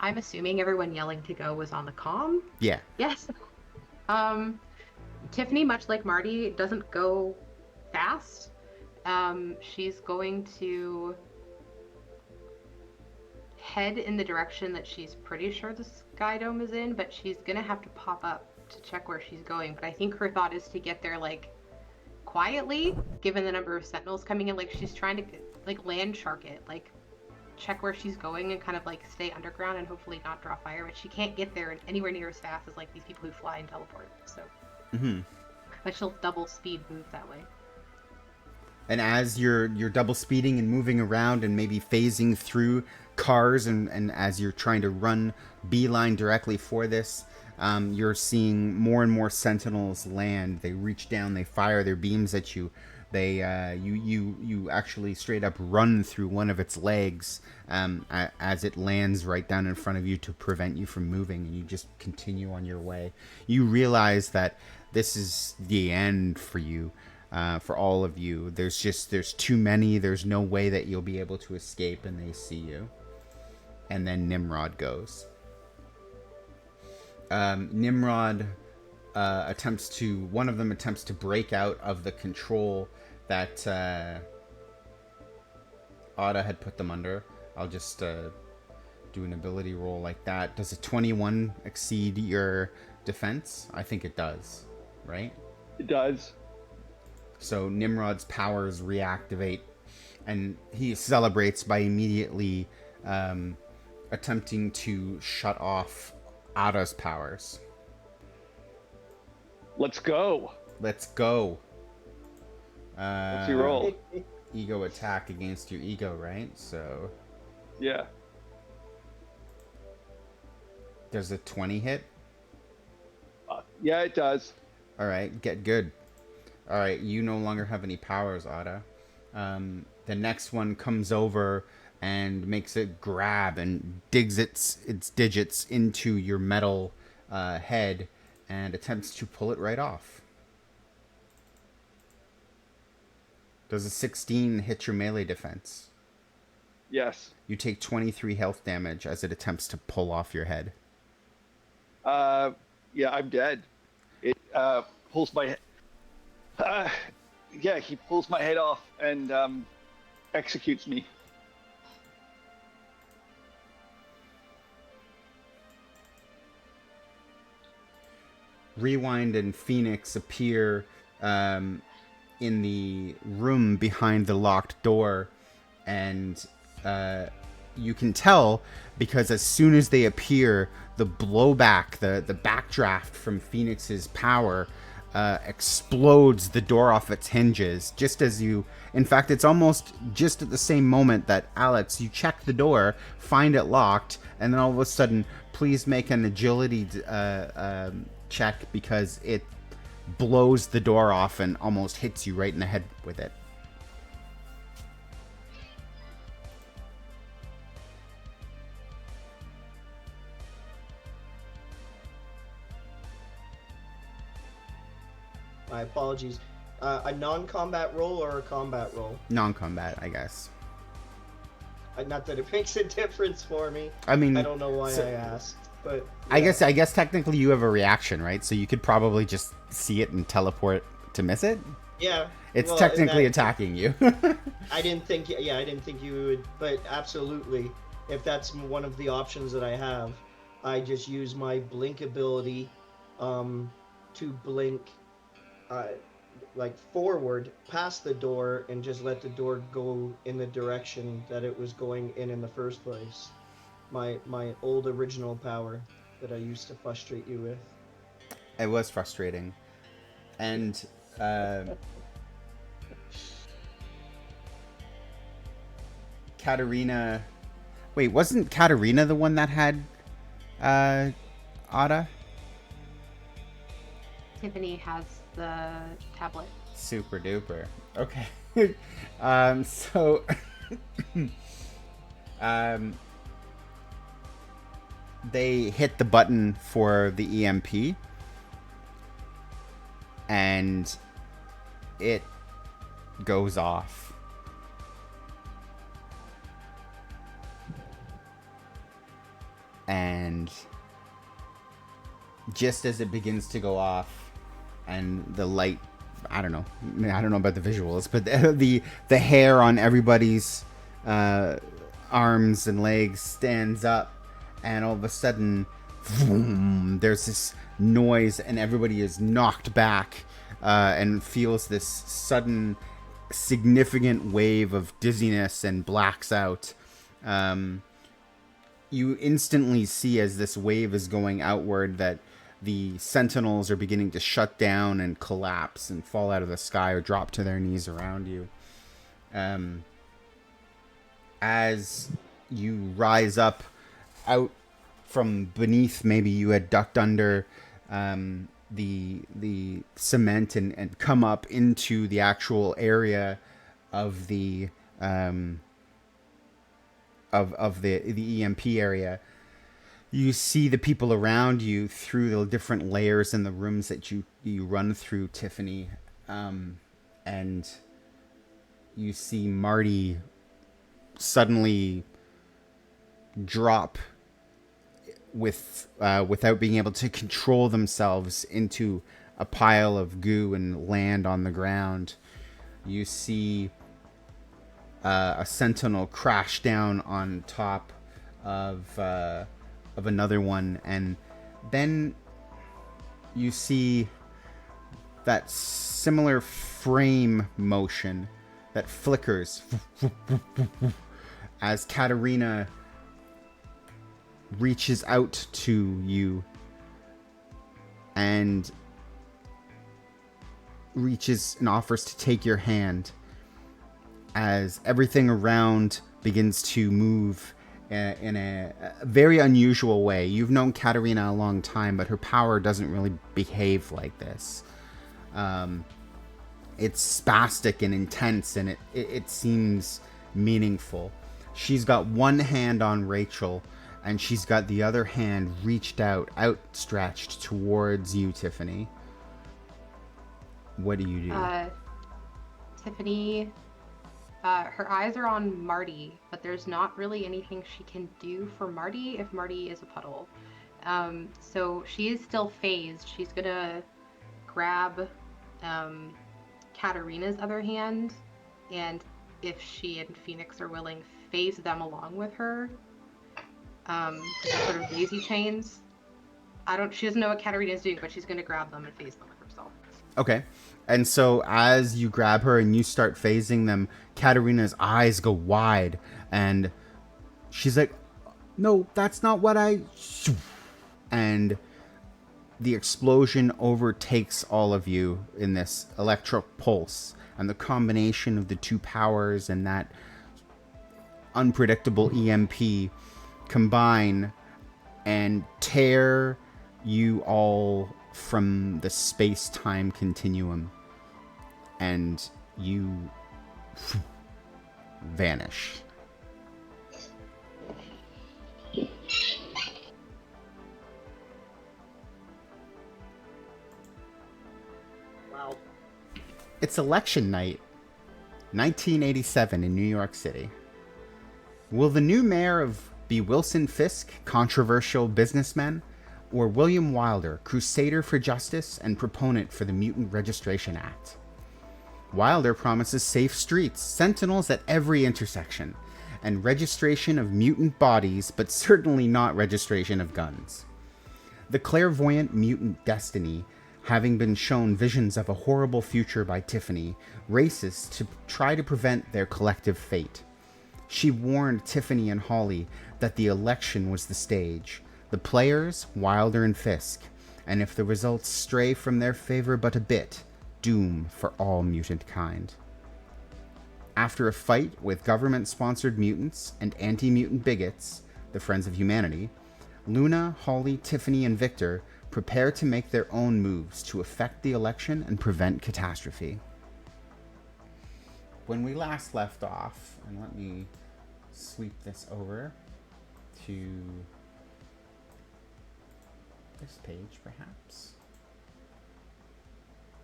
I'm assuming everyone yelling to go was on the comm. Yeah. Yes. Tiffany, much like Marty, doesn't go fast. She's going to head in the direction that she's pretty sure the Sky Dome is in, but she's gonna have to pop up to check where she's going. But I think her thought is to get there like quietly, given the number of sentinels coming in. Like she's trying to like land shark it, like check where she's going and kind of like stay underground and hopefully not draw fire. But she can't get there anywhere near as fast as like these people who fly and teleport. So, but she'll double speed move that way. And as you're double speeding and moving around and maybe phasing through cars, and as you're trying to run beeline directly for this, you're seeing more and more sentinels land. They reach down, they fire their beams at you. They you actually straight up run through one of its legs as it lands right down in front of you to prevent you from moving, and you just continue on your way. You realize that this is the end for you. For all of you, there's too many. There's no way that you'll be able to escape, and they see you. And then Nimrod goes. Nimrod one of them attempts to break out of the control that Otta had put them under. I'll just do an ability roll like that. Does a 21 exceed your defense? I think it does, right? It does. So Nimrod's powers reactivate, and he celebrates by immediately attempting to shut off Ada's powers. Let's go. Let's go. What's your roll? Ego attack against your ego, right? So Yeah. does a 20 hit? Yeah, it does. All right, get good. All right, you no longer have any powers, Ada. The next one comes over and makes it grab and digs its digits into your metal head and attempts to pull it right off. Does a 16 hit your melee defense? Yes. You take 23 health damage as it attempts to pull off your head. Yeah, I'm dead. It pulls my head. Yeah, he pulls my head off and executes me. Rewind and Phoenix appear in the room behind the locked door, and you can tell because as soon as they appear, the blowback, the backdraft from Phoenix's power explodes the door off its hinges. Just as you, in fact, it's almost just at the same moment that Alex, you check the door, find it locked, and then all of a sudden, please make an agility check because it blows the door off and almost hits you right in the head with it. My apologies. A non-combat roll or a combat roll? Non-combat, I guess. Not that it makes a difference for me. I mean, I don't know why I asked, but I yeah. guess technically you have a reaction, right? So you could probably just see it and teleport to miss it. Yeah. It's well, technically attacking you. I didn't think you would, but absolutely. If that's one of the options that I have, I just use my blink ability to blink like forward past the door and just let the door go in the direction that it was going in the first place. My old original power that I used to frustrate you with. It was frustrating. And Katarina. Wait, wasn't Katarina the one that had Ada? Tiffany has the tablet. Super duper. Okay. So they hit the button for the EMP, and it goes off. And just as it begins to go off, and the light, I don't know about the visuals, but the hair on everybody's arms and legs stands up, and all of a sudden, vroom, there's this noise, and everybody is knocked back and feels this sudden, significant wave of dizziness and blacks out. You instantly see, as this wave is going outward, that the sentinels are beginning to shut down and collapse and fall out of the sky or drop to their knees around you. As you rise up out from beneath, maybe you had ducked under the cement and come up into the actual area of the of the EMP area. You see the people around you through the different layers in the rooms that you run through, Tiffany, and you see Marty suddenly drop without being able to control themselves into a pile of goo and land on the ground. You see a sentinel crash down on top of another one, and then you see that similar frame motion that flickers as Katarina reaches out to you and reaches and offers to take your hand, as everything around begins to move in a very unusual way. You've known Katarina a long time, but her power doesn't really behave like this. It's spastic and intense, and it seems meaningful. She's got one hand on Rachel, and she's got the other hand outstretched towards you, Tiffany. What do you do? Tiffany, her eyes are on Marty, but there's not really anything she can do for Marty if Marty is a puddle. So she is still phased. She's gonna grab Katarina's other hand, and if she and Phoenix are willing, phase them along with her. Sort of daisy chains. She doesn't know what Katarina is doing, but she's gonna grab them and phase them with herself. Okay. And so as you grab her and you start phasing them, Katarina's eyes go wide, and she's like, no, that's not what I... And the explosion overtakes all of you in this electric pulse, and the combination of the two powers and that unpredictable EMP combine and tear you all from the space-time continuum, and you vanish. Wow. It's election night, 1987 in New York City. Will the new mayor be Wilson Fisk, controversial businessman, or William Wilder, crusader for justice and proponent for the Mutant Registration Act? Wilder promises safe streets, sentinels at every intersection, and registration of mutant bodies, but certainly not registration of guns. The clairvoyant mutant Destiny Having been shown visions of a horrible future by Tiffany, races to try to prevent their collective fate. She warned Tiffany and Holly that the election was the stage, the players, Wilder and Fisk, and if the results stray from their favor but a bit, doom for all mutant kind. After a fight with government-sponsored mutants and anti-mutant bigots, the Friends of Humanity, Luna, Holly, Tiffany, and Victor prepare to make their own moves to affect the election and prevent catastrophe. When we last left off, and let me sweep this over to this page, perhaps.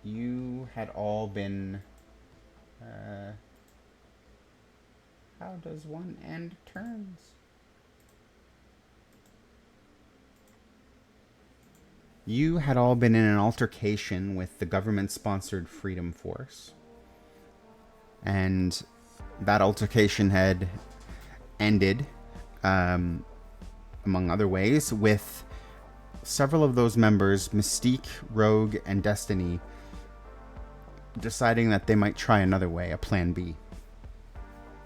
You had all been... how does one end turns? You had all been in an altercation with the government-sponsored Freedom Force. And that altercation had ended, among other ways, with several of those members, Mystique, Rogue, and Destiny, deciding that they might try another way, a plan B.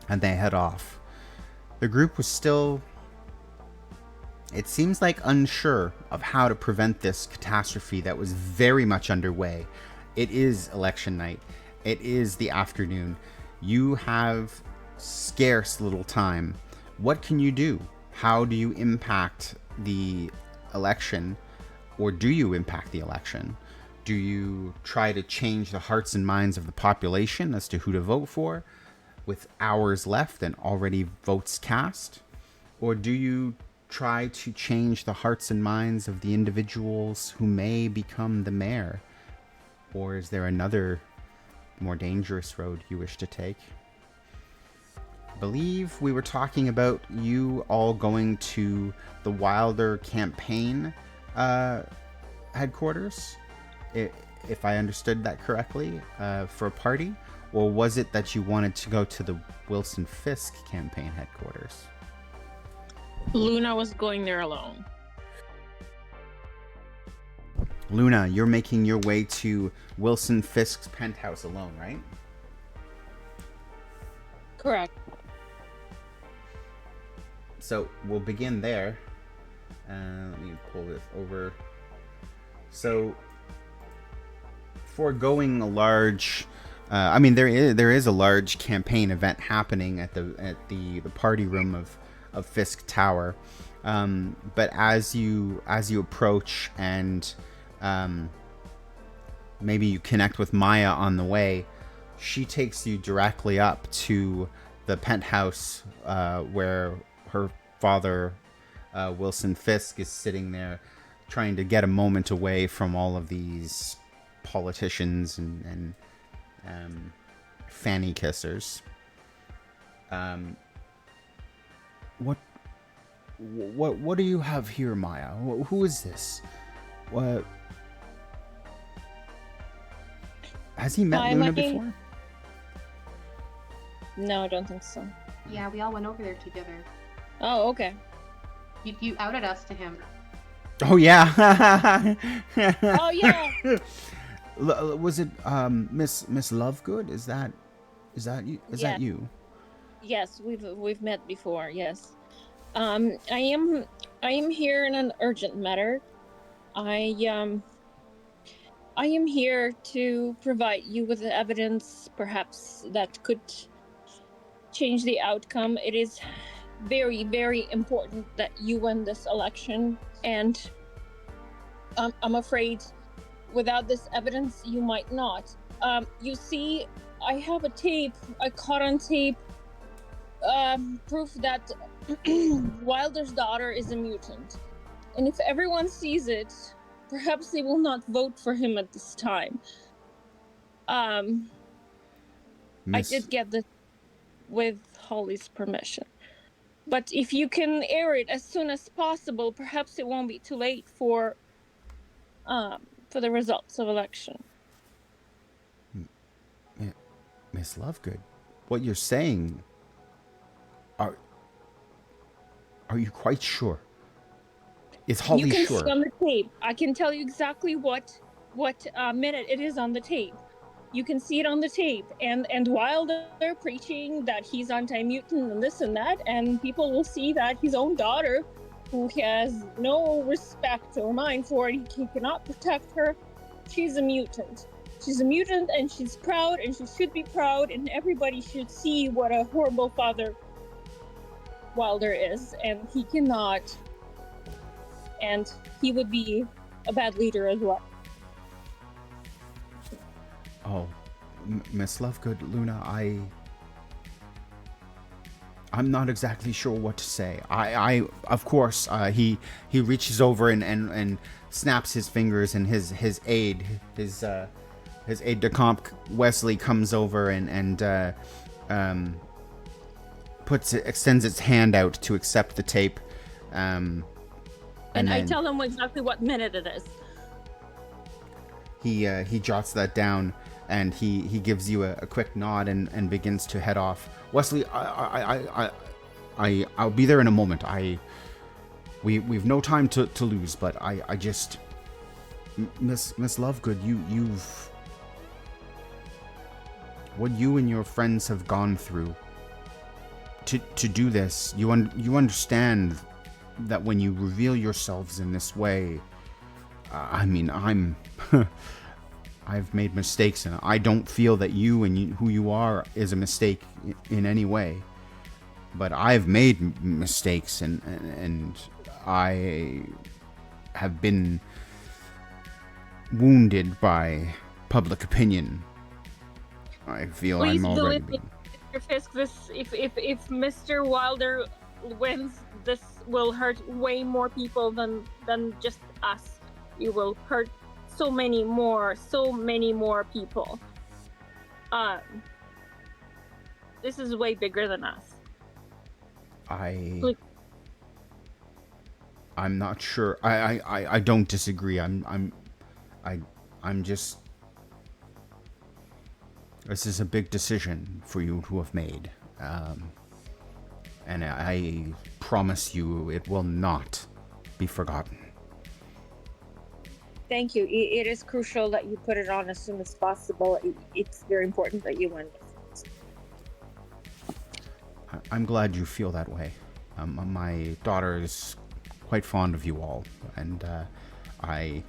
And they head off. The group was still, it seems like, unsure of how to prevent this catastrophe that was very much underway. It is election night. It is the afternoon. You have scarce little time. What can you do? How do you impact the election? Or do you impact the election? Do you try to change the hearts and minds of the population as to who to vote for with hours left and already votes cast? Or do you try to change the hearts and minds of the individuals who may become the mayor? Or is there another more dangerous road you wish to take? I believe we were talking about you all going to the Wilder campaign headquarters, if I understood that correctly, for a party. Or was it that you wanted to go to the Wilson Fisk campaign headquarters? Luna was going there alone. Luna, you're making your way to Wilson Fisk's penthouse alone, right? Correct. So we'll begin there. Let me pull this over. So, foregoing a large, there is a large campaign event happening at the party room of Fisk Tower, but as you approach and maybe you connect with Maya on the way, she takes you directly up to the penthouse where her father, Wilson Fisk, is sitting there trying to get a moment away from all of these politicians and fanny kissers. What do you have here, Maya? Who is this? What? Has he met Luna before? No, I don't think so. Yeah, we all went over there together. Oh, okay. You outed us to him. Oh yeah. Oh yeah. Was it Miss Lovegood? Is that you? Is that you? Yes, we've met before. Yes. I am here in an urgent matter. I am here to provide you with evidence, perhaps that could change the outcome. It is very, very important that you win this election, and I'm afraid without this evidence you might not. You see, I have a tape I caught on tape, proof that Wilder's daughter is a mutant, and if everyone sees it, perhaps they will not vote for him at this time. I did get this with Holly's permission. But if you can air it as soon as possible, perhaps it won't be too late for the results of election. Miss Lovegood, what you're saying, are you quite sure? Is Holly sure? You can see on the tape. I can tell you exactly what what minute it is on the tape. You can see it on the tape, and while they're preaching that he's anti-mutant and this and that, and people will see that his own daughter, who has no respect or mind for it, he cannot protect her, she's a mutant. She's a mutant, and she's proud, and she should be proud, and everybody should see what a horrible father Wilder is, and he cannot, and he would be a bad leader as well. Oh, Miss Lovegood, Luna, I'm not exactly sure what to say. I of course, he reaches over and snaps his fingers, and his aide de camp Wesley comes over and extends its hand out to accept the tape. And I tell him exactly what minute it is. He jots that down, and he gives you a quick nod and begins to head off. Wesley, I'll be there in a moment. We've no time to lose, but I just, Miss Lovegood, you've what you and your friends have gone through to do this. You understand that when you reveal yourselves in this way, I've made mistakes, and I don't feel that you and who you are is a mistake in any way. But I've made mistakes, and I have been wounded by public opinion. I feel Please I'm already... believe me, Mr. Fisk, if Mr. Wilder wins, this will hurt way more people than just us. You will hurt so many more people. This is way bigger than us. I'm not sure. I don't disagree. I'm just... This is a big decision for you to have made. And I promise you it will not be forgotten. Thank you. It is crucial that you put it on as soon as possible. It's very important that you win. I'm glad you feel that way. My daughter is quite fond of you all, and I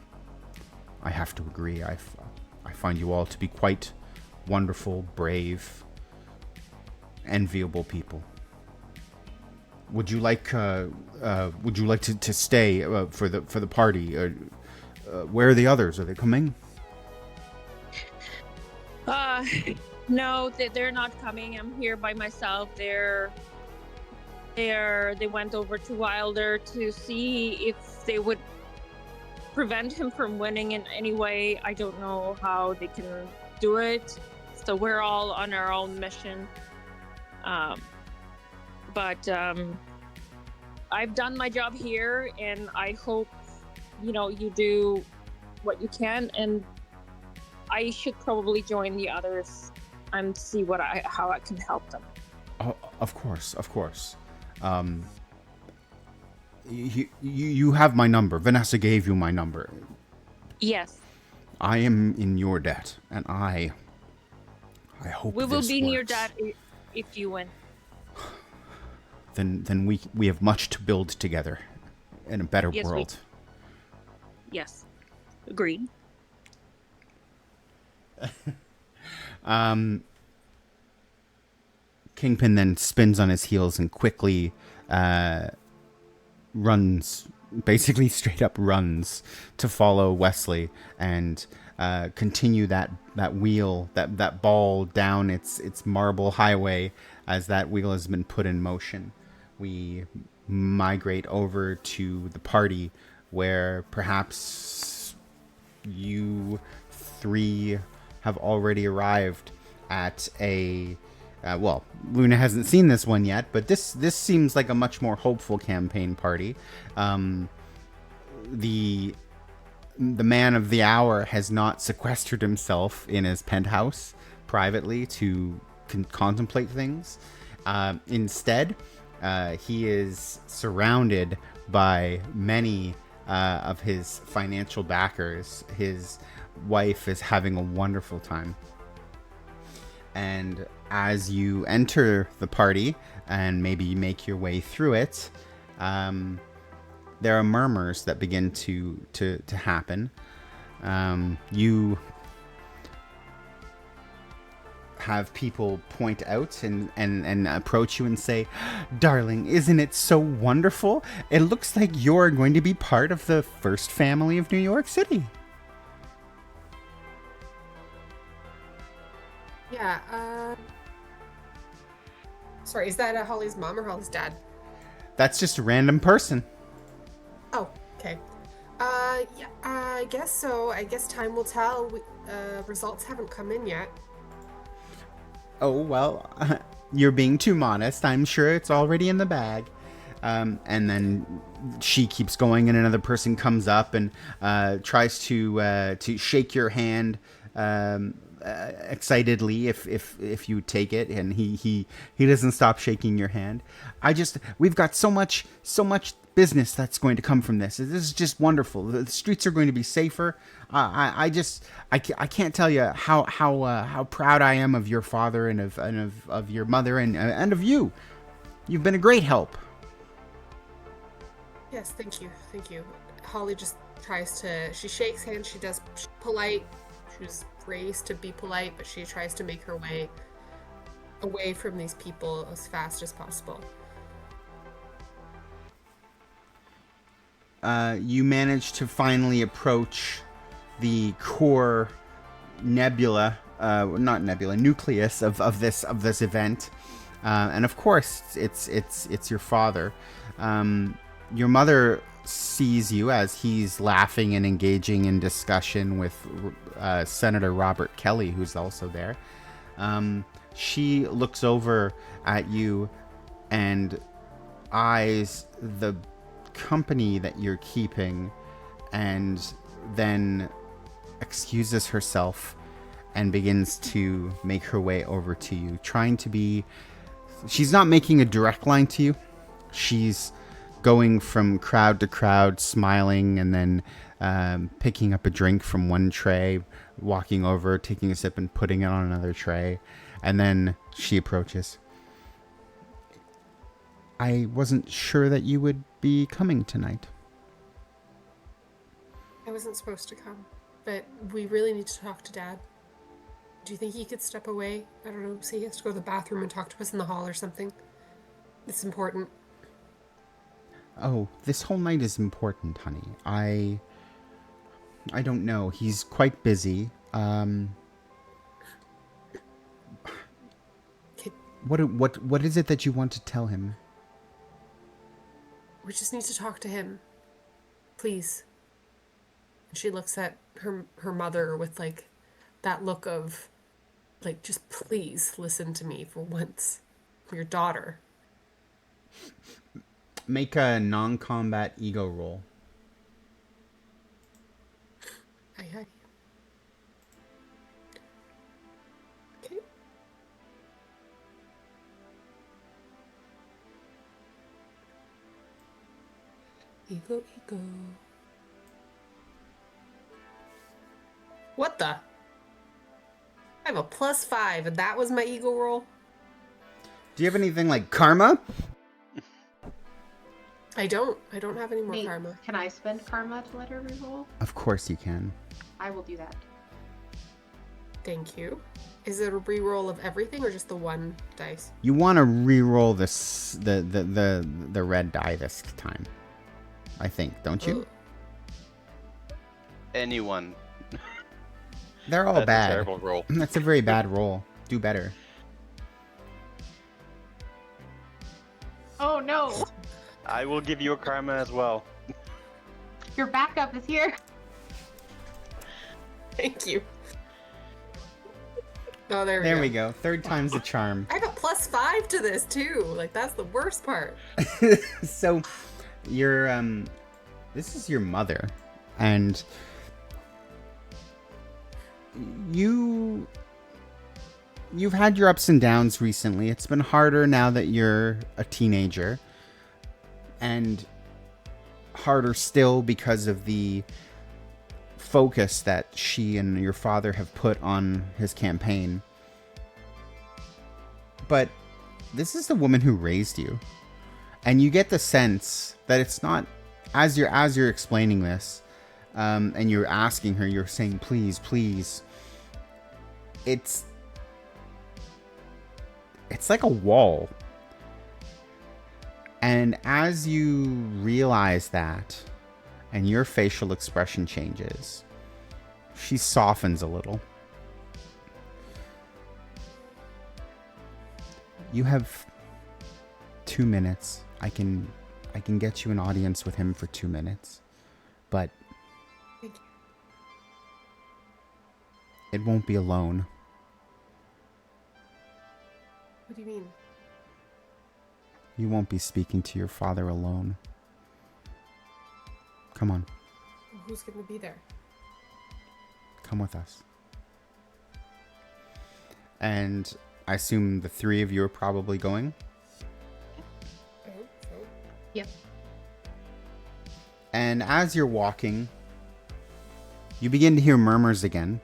have to agree. I find you all to be quite wonderful, brave, enviable people. Would you like to stay for the party? Where are the others? Are they coming? No, they're not coming. I'm here by myself. They went over to Wilder to see if they would prevent him from winning in any way. I don't know how they can do it. So we're all on our own mission. But I've done my job here, and I hope you do what you can, and I should probably join the others and see how I can help them. Oh, of course. You have my number. Vanessa gave you my number. Yes. I am in your debt, and I hope we will this be in your works. debt if you win. Then we have much to build together in a better world. Yes. Agreed. Kingpin then spins on his heels and quickly runs, basically straight up runs to follow Wesley and continue that wheel, that ball down its marble highway. As that wheel has been put in motion, we migrate over to the party, where perhaps you three have already arrived at a well, Luna hasn't seen this one yet, but this seems like a much more hopeful campaign party. The man of the hour has not sequestered himself in his penthouse privately to contemplate things. Instead, he is surrounded by many of his financial backers, his wife is having a wonderful time. And as you enter the party and maybe you make your way through it, there are murmurs that begin to happen. You have people point out and approach you and say, "Darling, isn't it so wonderful? It looks like you're going to be part of the first family of New York City." Yeah, sorry, is that Holly's mom or Holly's dad? That's just a random person. Oh, okay. Yeah, I guess so. I guess time will tell. Results haven't come in yet. Oh, well, you're being too modest. I'm sure it's already in the bag. And then she keeps going, and another person comes up and tries to shake your hand excitedly if you take it, and he doesn't stop shaking your hand. We've got so much business that's going to come from this. This is just wonderful. The streets are going to be safer. I can't tell you how proud I am of your father and of your mother and of you. You've been a great help. Yes, thank you. Holly just tries to, she shakes hands, she's polite. She was raised to be polite, but she tries to make her way away from these people as fast as possible. You manage to finally approach the core nucleus of this event, and of course it's your father. Your mother sees you as he's laughing and engaging in discussion with Senator Robert Kelly, who's also there. She looks over at you and eyes the company that you're keeping, and then excuses herself and begins to make her way over to you, she's not making a direct line to you. She's going from crowd to crowd, smiling, and then picking up a drink from one tray, walking over, taking a sip and putting it on another tray, and then she approaches. I wasn't sure that you would be coming tonight. I wasn't supposed to come, but we really need to talk to Dad. Do you think he could step away? I don't know, say he has to go to the bathroom and talk to us in the hall or something. It's important. Oh, this whole night is important, honey. I don't know. He's quite busy. What is it that you want to tell him? We just need to talk to him. Please. And she looks at her mother with that look of just please listen to me for once. For your daughter. Make a non-combat ego roll. Aye. Okay. Ego. What the? I have a +5, and that was my ego roll? Do you have anything like karma? I don't have any more Nate, karma. can I spend karma to let her reroll? Of course you can. I will do that. Thank you. Is it a reroll of everything or just the one dice? You want to re-roll the red die this time, I think, don't you? Anyone. They're all That's bad. a terrible roll. That's a very bad roll. Do better. Oh no! I will give you a karma as well. Your backup is here. Thank you. Oh, there we go. Third time's the charm. I have a +5 to this too. That's the worst part. So, this is your mother, and you've had your ups and downs recently. It's been harder now that you're a teenager, and harder still because of the focus that she and your father have put on his campaign. But this is the woman who raised you. And you get the sense that it's not, as you're explaining this, and you're asking her, you're saying, please, please. It's like a wall. And as you realize that, and your facial expression changes, she softens a little. You have 2 minutes. I can get you an audience with him for 2 minutes, but it won't be alone. What do you mean? You won't be speaking to your father alone. Come on. Who's going to be there? Come with us. And I assume the 3 of you are probably going? I hope so. Yep. And as you're walking, you begin to hear murmurs again.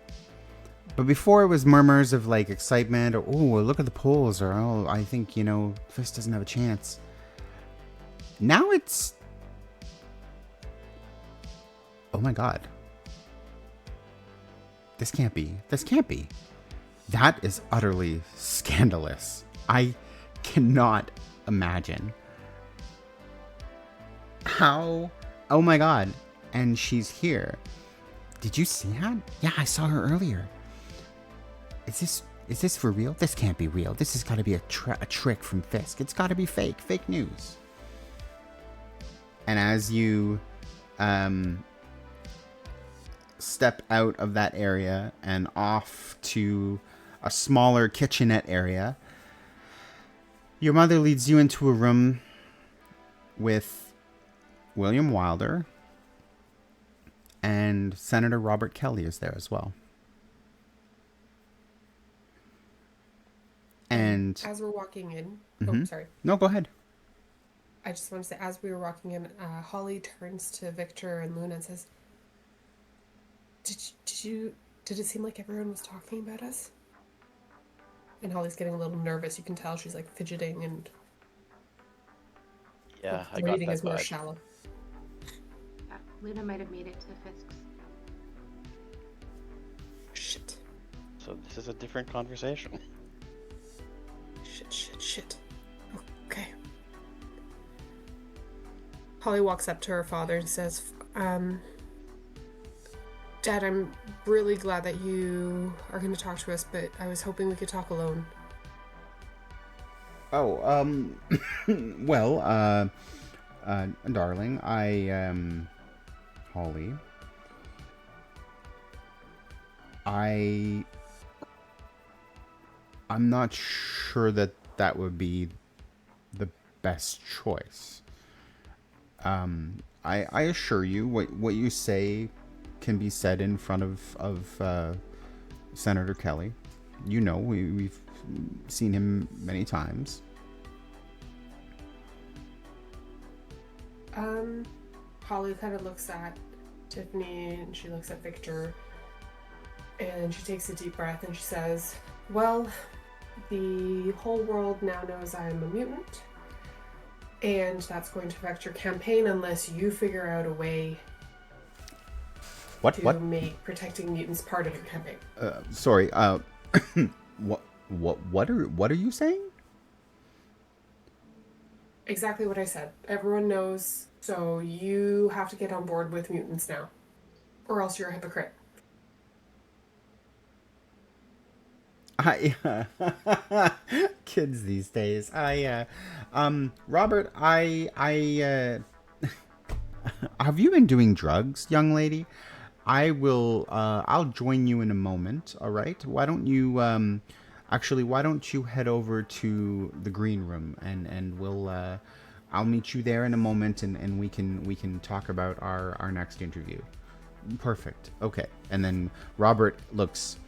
But before it was murmurs of like excitement or, oh, look at the polls, or, oh, I think, Fist doesn't have a chance. Now it's, oh my God. This can't be. That is utterly scandalous. I cannot imagine how, oh my God. And she's here. Did you see that? Yeah, I saw her earlier. Is this for real? This can't be real. This has got to be a trick from Fisk. It's got to be fake news. And as you step out of that area and off to a smaller kitchenette area, your mother leads you into a room with William Wilder, and Senator Robert Kelly is there as well. And as we're walking in, mm-hmm. Oh, sorry. No, go ahead. I just want to say, as we were walking in, Holly turns to Victor and Luna and says, Did it seem like everyone was talking about us? And Holly's getting a little nervous. You can tell she's like fidgeting, and Yeah, I the got reading that is more vibe. shallow. Yeah, Luna might have made it to Fisk's. Shit. So this is a different conversation. Shit. Okay. Holly walks up to her father and says, Dad, I'm really glad that you are going to talk to us, but I was hoping we could talk alone. Oh, well, darling, Holly, I'm not sure that would be the best choice. I assure you, what you say can be said in front of Senator Kelly. We've seen him many times. Holly kind of looks at Tiffany and she looks at Victor and she takes a deep breath and she says, well, the whole world now knows I am a mutant, and that's going to affect your campaign unless you figure out a way to make protecting mutants part of your campaign. Sorry, what are you saying? Exactly what I said. Everyone knows, so you have to get on board with mutants now, or else you're a hypocrite. Kids these days. Robert, have you been doing drugs, young lady? I'll join you in a moment, all right? Why don't you head over to the green room and I'll meet you there in a moment and we can talk about our next interview. Perfect. Okay. And then Robert looks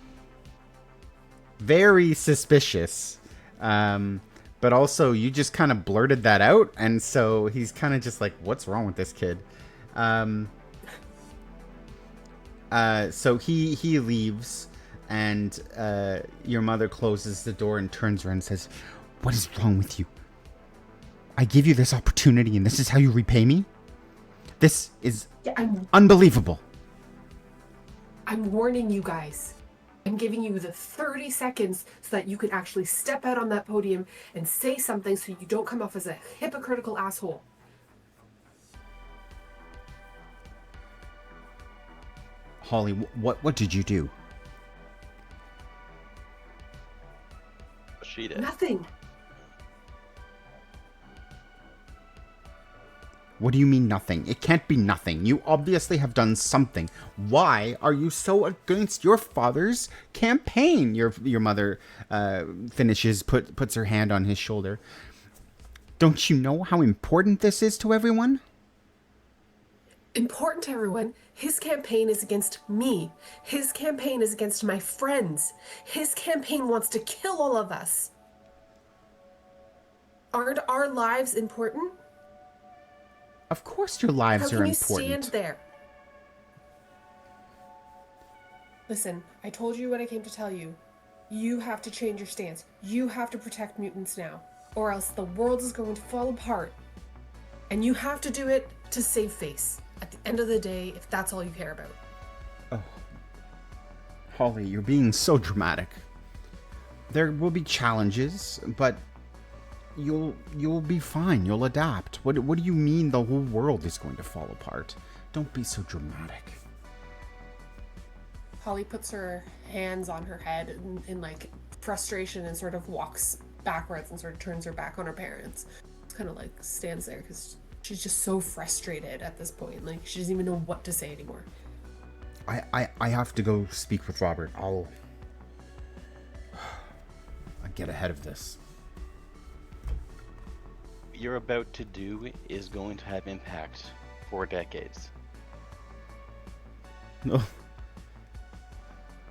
very suspicious. But also you just kind of blurted that out, and so he's kind of just like, what's wrong with this kid? So he leaves, and your mother closes the door and turns around and says, "What is wrong with you? I give you this opportunity, and this is how you repay me? This is unbelievable." I'm warning you guys. I'm giving you the 30 seconds so that you can actually step out on that podium and say something so you don't come off as a hypocritical asshole. Holly, what did you do? She did. Nothing. What do you mean nothing? It can't be nothing. You obviously have done something. Why are you so against your father's campaign? Your mother finishes, puts her hand on his shoulder. Don't you know how important this is to everyone? Important to everyone. His campaign is against me. His campaign is against my friends. His campaign wants to kill all of us. Aren't our lives important? Of course your lives How are can you important. stand there? Listen, I told you what I came to tell you. You have to change your stance. You have to protect mutants now, or else the world is going to fall apart. And you have to do it to save face. At the end of the day, if that's all you care about. Oh. Holly, you're being so dramatic. There will be challenges, but you'll be fine. You'll adapt. What do you mean the whole world is going to fall apart? Don't be so dramatic. Holly puts her hands on her head in like frustration and sort of walks backwards and sort of turns her back on her parents. It's kind of like stands there because she's just so frustrated at this point. Like she doesn't even know what to say anymore. I have to go speak with Robert. I'll get ahead of this. What you're about to do is going to have impact for decades. No.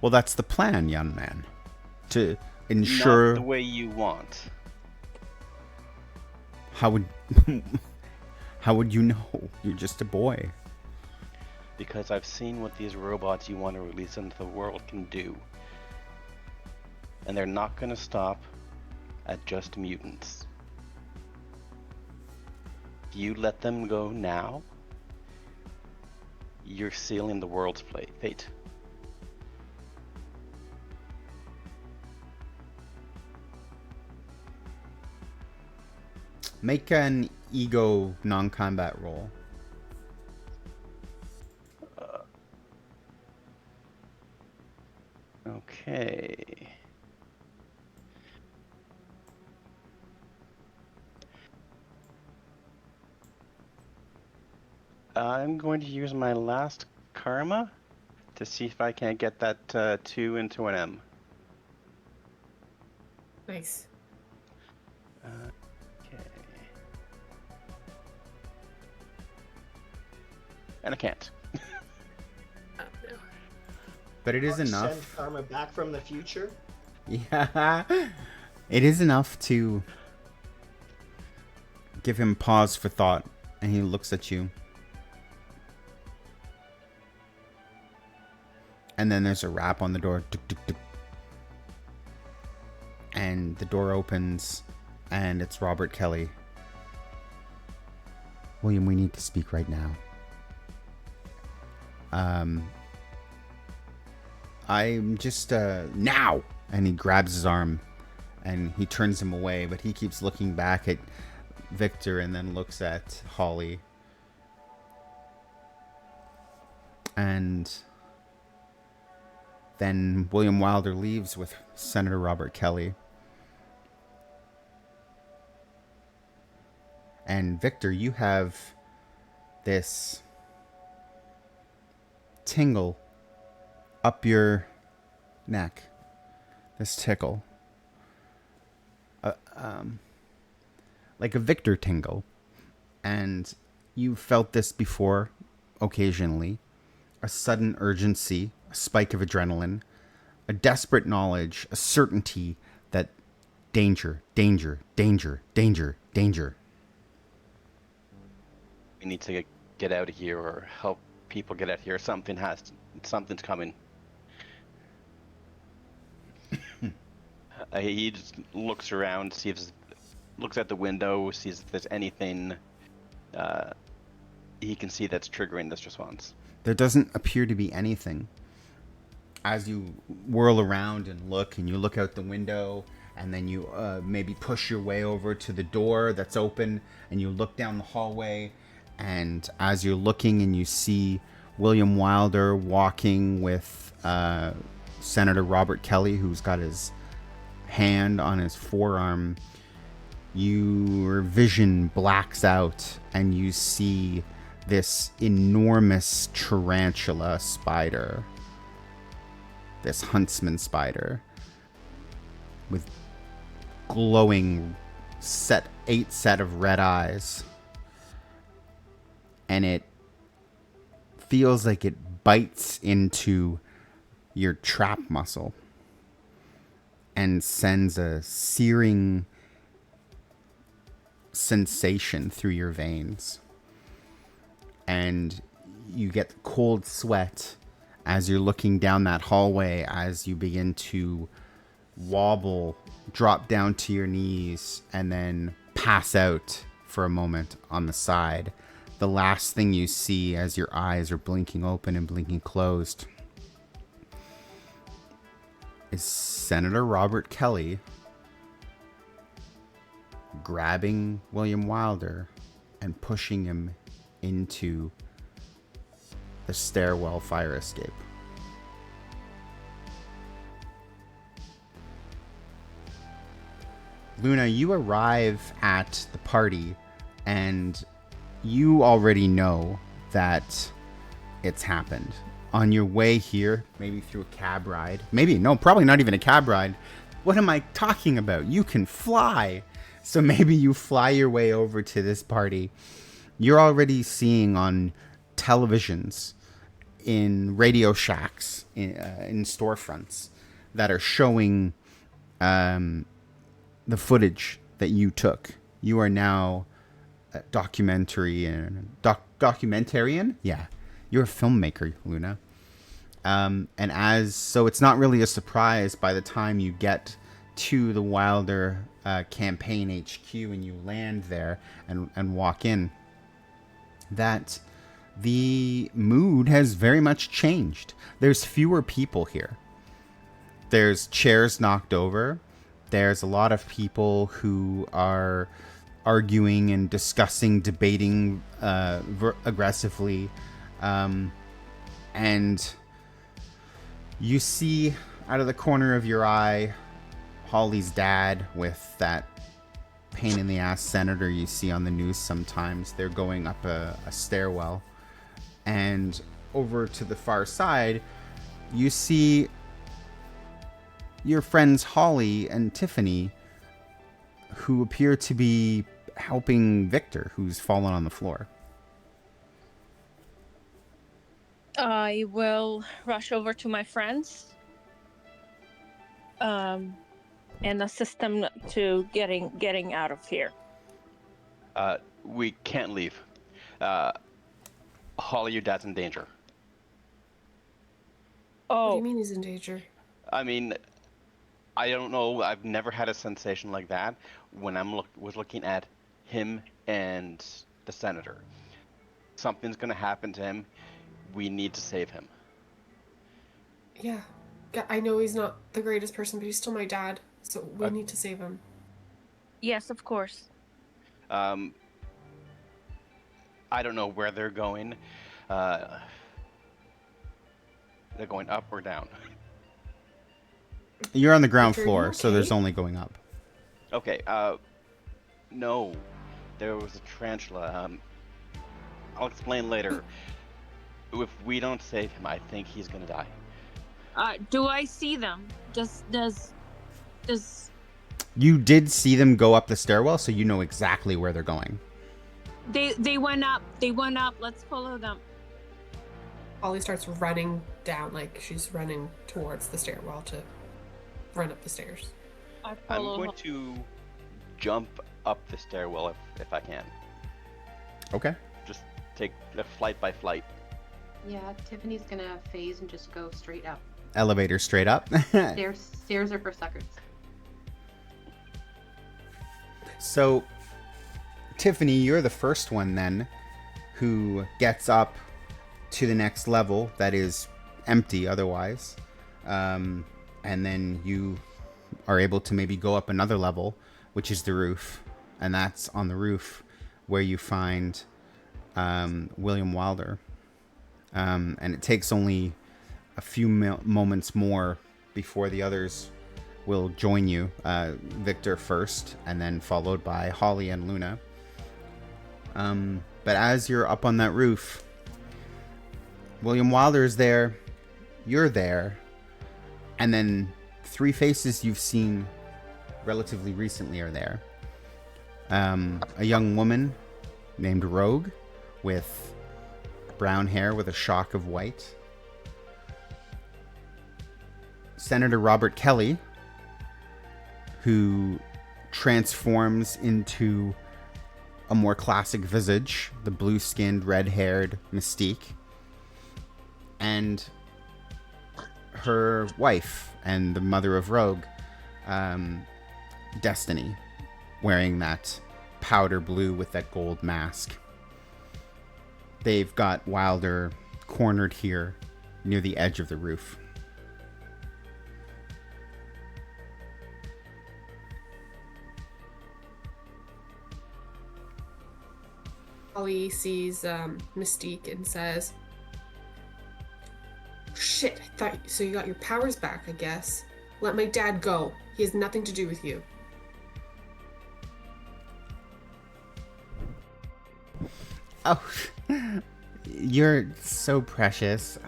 Well, that's the plan, young man. To ensure... Not the way you want. How would you know? You're just a boy. Because I've seen what these robots you want to release into the world can do. And they're not going to stop at just mutants. If you let them go now, you're sealing the world's fate. Make an ego non-combat roll. Okay. I'm going to use my last karma to see if I can't get that 2 into an M. Nice. Okay. And I can't. Oh, no. But it is Send enough. karma back from the future. Yeah. It is enough to give him pause for thought, and he looks at you. And then there's a rap on the door. Tuk, tuk, tuk. And the door opens, and it's Robert Kelly. William, we need to speak right now. I'm just, now! And he grabs his arm, and he turns him away, but he keeps looking back at Victor and then looks at Holly. And then William Wilder leaves with Senator Robert Kelly. And Victor, you have this tingle up your neck. This tickle. Like a Victor tingle. And you've felt this before, occasionally. A sudden urgency, a spike of adrenaline, a desperate knowledge, a certainty that danger, danger, danger, danger, danger. We need to get out of here or help people get out here. Something's coming. He just looks around, looks at the window, sees if there's anything he can see that's triggering this response. There doesn't appear to be anything. As you whirl around and you look out the window, and then you maybe push your way over to the door that's open, and you look down the hallway, and as you're looking and you see William Wilder walking with Senator Robert Kelly, who's got his hand on his forearm, your vision blacks out, and you see this enormous tarantula spider, this huntsman spider, with glowing 8 set of red eyes, and it feels like it bites into your trap muscle and sends a searing sensation through your veins, and you get cold sweat as you're looking down that hallway, as you begin to wobble, drop down to your knees, and then pass out for a moment on the side. The last thing you see as your eyes are blinking open and blinking closed is Senator Robert Kelly grabbing William Wilder and pushing him into the stairwell fire escape. Luna, you arrive at the party, and you already know that it's happened. On your way here, maybe through a cab ride. Probably not even a cab ride. What am I talking about? You can fly. So maybe you fly your way over to this party. You're already seeing on televisions, in Radio Shacks, in storefronts that are showing the footage that you took. You are now a documentarian. Yeah, you're a filmmaker, Luna. So it's not really a surprise by the time you get to the Wilder campaign HQ and you land there and walk in, that the mood has very much changed. There's fewer people here. There's chairs knocked over. There's a lot of people who are arguing and discussing, debating aggressively. And you see out of the corner of your eye Holly's dad with that pain in the ass senator you see on the news sometimes. They're going up a stairwell. And over to the far side, you see your friends Holly and Tiffany, who appear to be helping Victor, who's fallen on the floor. I will rush over to my friends and assist them to getting out of here. We can't leave. Holly, your dad's in danger. What do Oh, you mean he's in danger? I mean, I don't know. I've never had a sensation like that when was looking at him and the senator. Something's gonna happen to him. We need to save him. Yeah. I know he's not the greatest person, but he's still my dad, so we need to save him. yes, of course. I don't know where they're going. They're going up or down. You're on the ground Victor, floor, you so okay? there's only going up. Okay. No, there was a tarantula. I'll explain later. If we don't save him, I think he's gonna die. Do I see them? Does You did see them go up the stairwell, so you know exactly where they're going. they went up? They went up. Let's follow them. Holly starts running down, like she's running towards the stairwell to run up the stairs. I I'm follow. going to jump up the stairwell if I can. Okay. Just take the flight by flight. Yeah, Tiffany's gonna phase and just go straight up. Elevator straight up. Stairs are for suckers. So, Tiffany, you're the first one then who gets up to the next level that is empty otherwise. And then you are able to maybe go up another level, which is the roof. And that's on the roof where you find William Wilder. And it takes only a few moments more before the others will join you. Victor first, and then followed by Holly and Luna. But as you're up on that roof, William Wilder's there, you're there, and then three faces you've seen relatively recently are there. A young woman named Rogue with brown hair with a shock of white. Senator Robert Kelly, who transforms into a more classic visage, the blue-skinned, red-haired Mystique, and her wife and the mother of Rogue, Destiny, wearing that powder blue with that gold mask. They've got Wilder cornered here near the edge of the roof. Holly sees Mystique and says, "Shit, I thought so. You got your powers back, I guess. Let my dad go. He has nothing to do with you." Oh, you're so precious.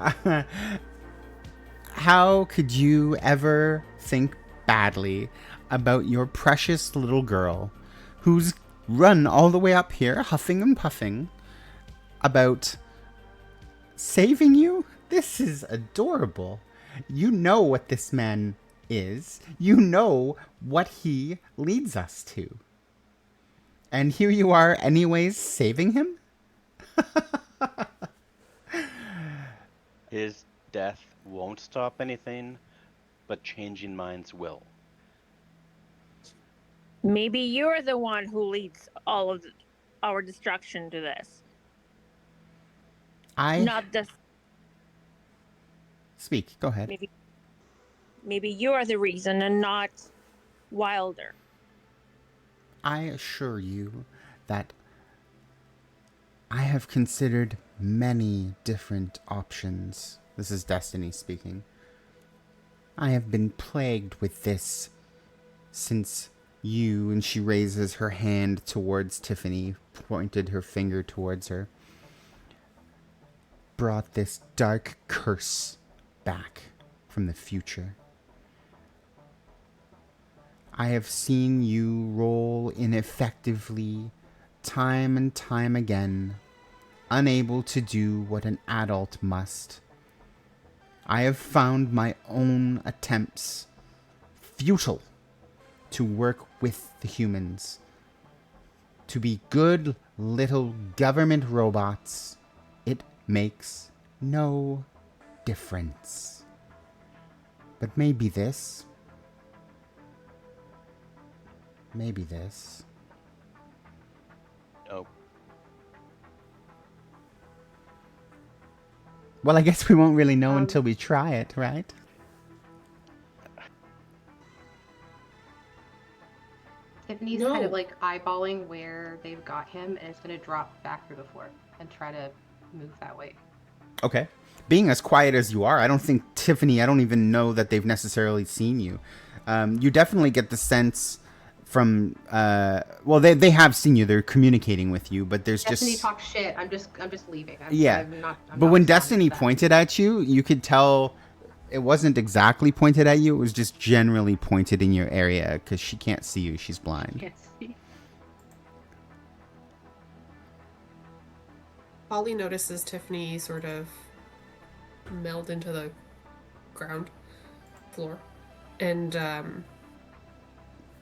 How could you ever think badly about your precious little girl who's run all the way up here, huffing and puffing, about saving you? This is adorable. You know what this man is. You know what he leads us to. And here you are anyways saving him? His death won't stop anything, but changing minds will. Maybe you're the one who leads all of our destruction to this. Not this. Speak. Go ahead. Maybe you're the reason and not Wilder. I assure you that I have considered many different options. This is Destiny speaking. I have been plagued with this since you, and she raises her hand towards Tiffany, pointed her finger towards her, brought this dark curse back from the future. I have seen you roll ineffectively time and time again, unable to do what an adult must. I have found my own attempts futile to work with the humans, to be good little government robots. It makes no difference. But maybe this. Oh. Well, I guess we won't really know until we try it, right? Tiffany's kind of like eyeballing where they've got him, and it's going to drop back through the floor and try to move that way. Okay. Being as quiet as you are, I don't think Tiffany, I don't even know that they've necessarily seen you. You definitely get the sense from, well, they have seen you. They're communicating with you, but there's Destiny just... talks shit. I'm just leaving. I'm but when Destiny pointed at you, you could tell it wasn't exactly pointed at you. It was just generally pointed in your area because she can't see you. She's blind. Can't see. Holly notices Tiffany sort of meld into the ground floor, and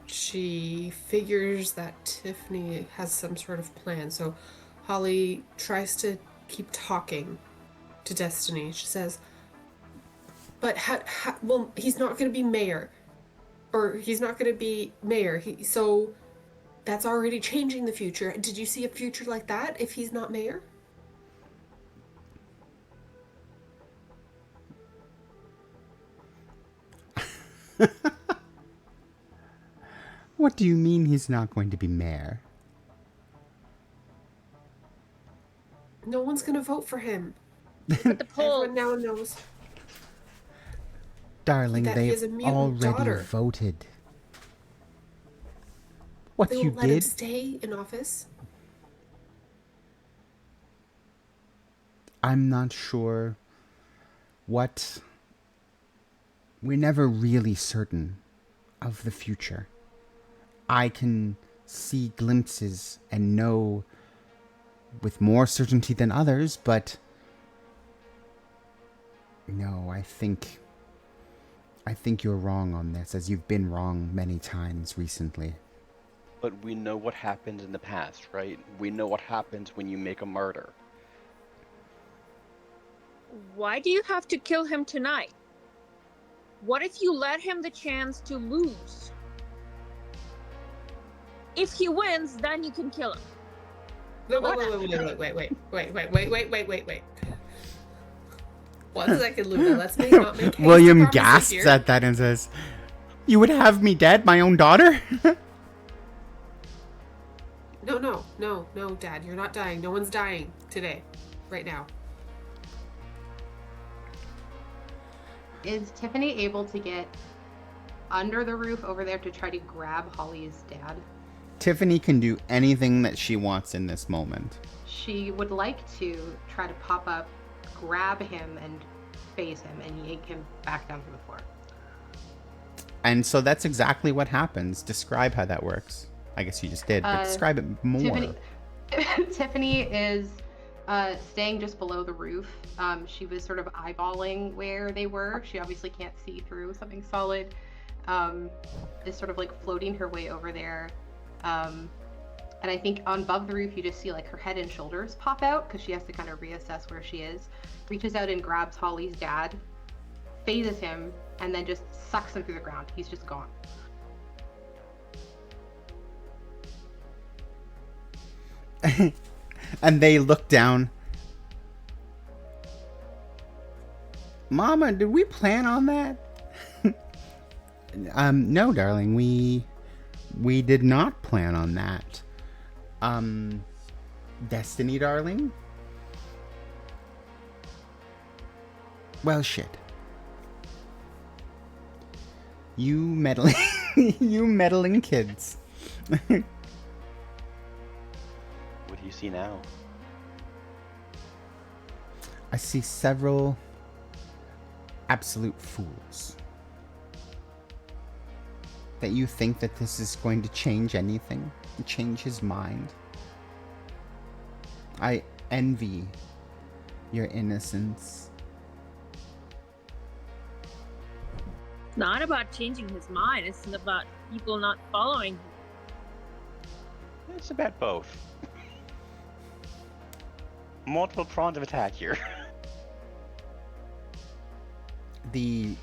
she figures that Tiffany has some sort of plan. So Holly tries to keep talking to Destiny. She says, but well, he's not going to be mayor. Or he's not going to be mayor. So that's already changing the future. Did you see a future like that if he's not mayor? What do you mean he's not going to be mayor? No one's going to vote for him. But the poll. Everyone now knows. Darling, That he has they've a mutant already daughter. voted. What They you won't let him did? stay in office. I'm not sure what... We're never really certain of the future. I can see glimpses and know with more certainty than others, but no, I think you're wrong on this, as you've been wrong many times recently. But we know what happened in the past, right? We know what happens when you make a murder. Why do you have to kill him tonight? What if you let him the chance to lose? If he wins, then you can kill him. Wait. One second, Luna. Let's not make William hasty promises gasps here. at that and says, "You would have me dead, my own daughter?" No, Dad. You're not dying. No one's dying today. Right now. Is Tiffany able to get under the roof over there to try to grab Holly's dad? Tiffany can do anything that she wants in this moment. She would like to try to pop up, grab him, and phase him, and yank him back down to the floor. And so that's exactly what happens. Describe how that works. I guess you just did, but describe it more. Tiffany is staying just below the roof. She was sort of eyeballing where they were. She obviously can't see through something solid. Is sort of like floating her way over there. And I think on above the roof, you just see like her head and shoulders pop out because she has to kind of reassess where she is. Reaches out and grabs Holly's dad, phases him, and then just sucks him through the ground. He's just gone. And they look down. Mama, did we plan on that? No, darling, we did not plan on that. Destiny, darling? Well, shit. You meddling, you meddling kids. What do you see now? I see several absolute fools. That you think that this is going to change anything, change his mind. I envy your innocence. It's not about changing his mind. It's about people not following him. It's about both. Multiple prongs of attack here. The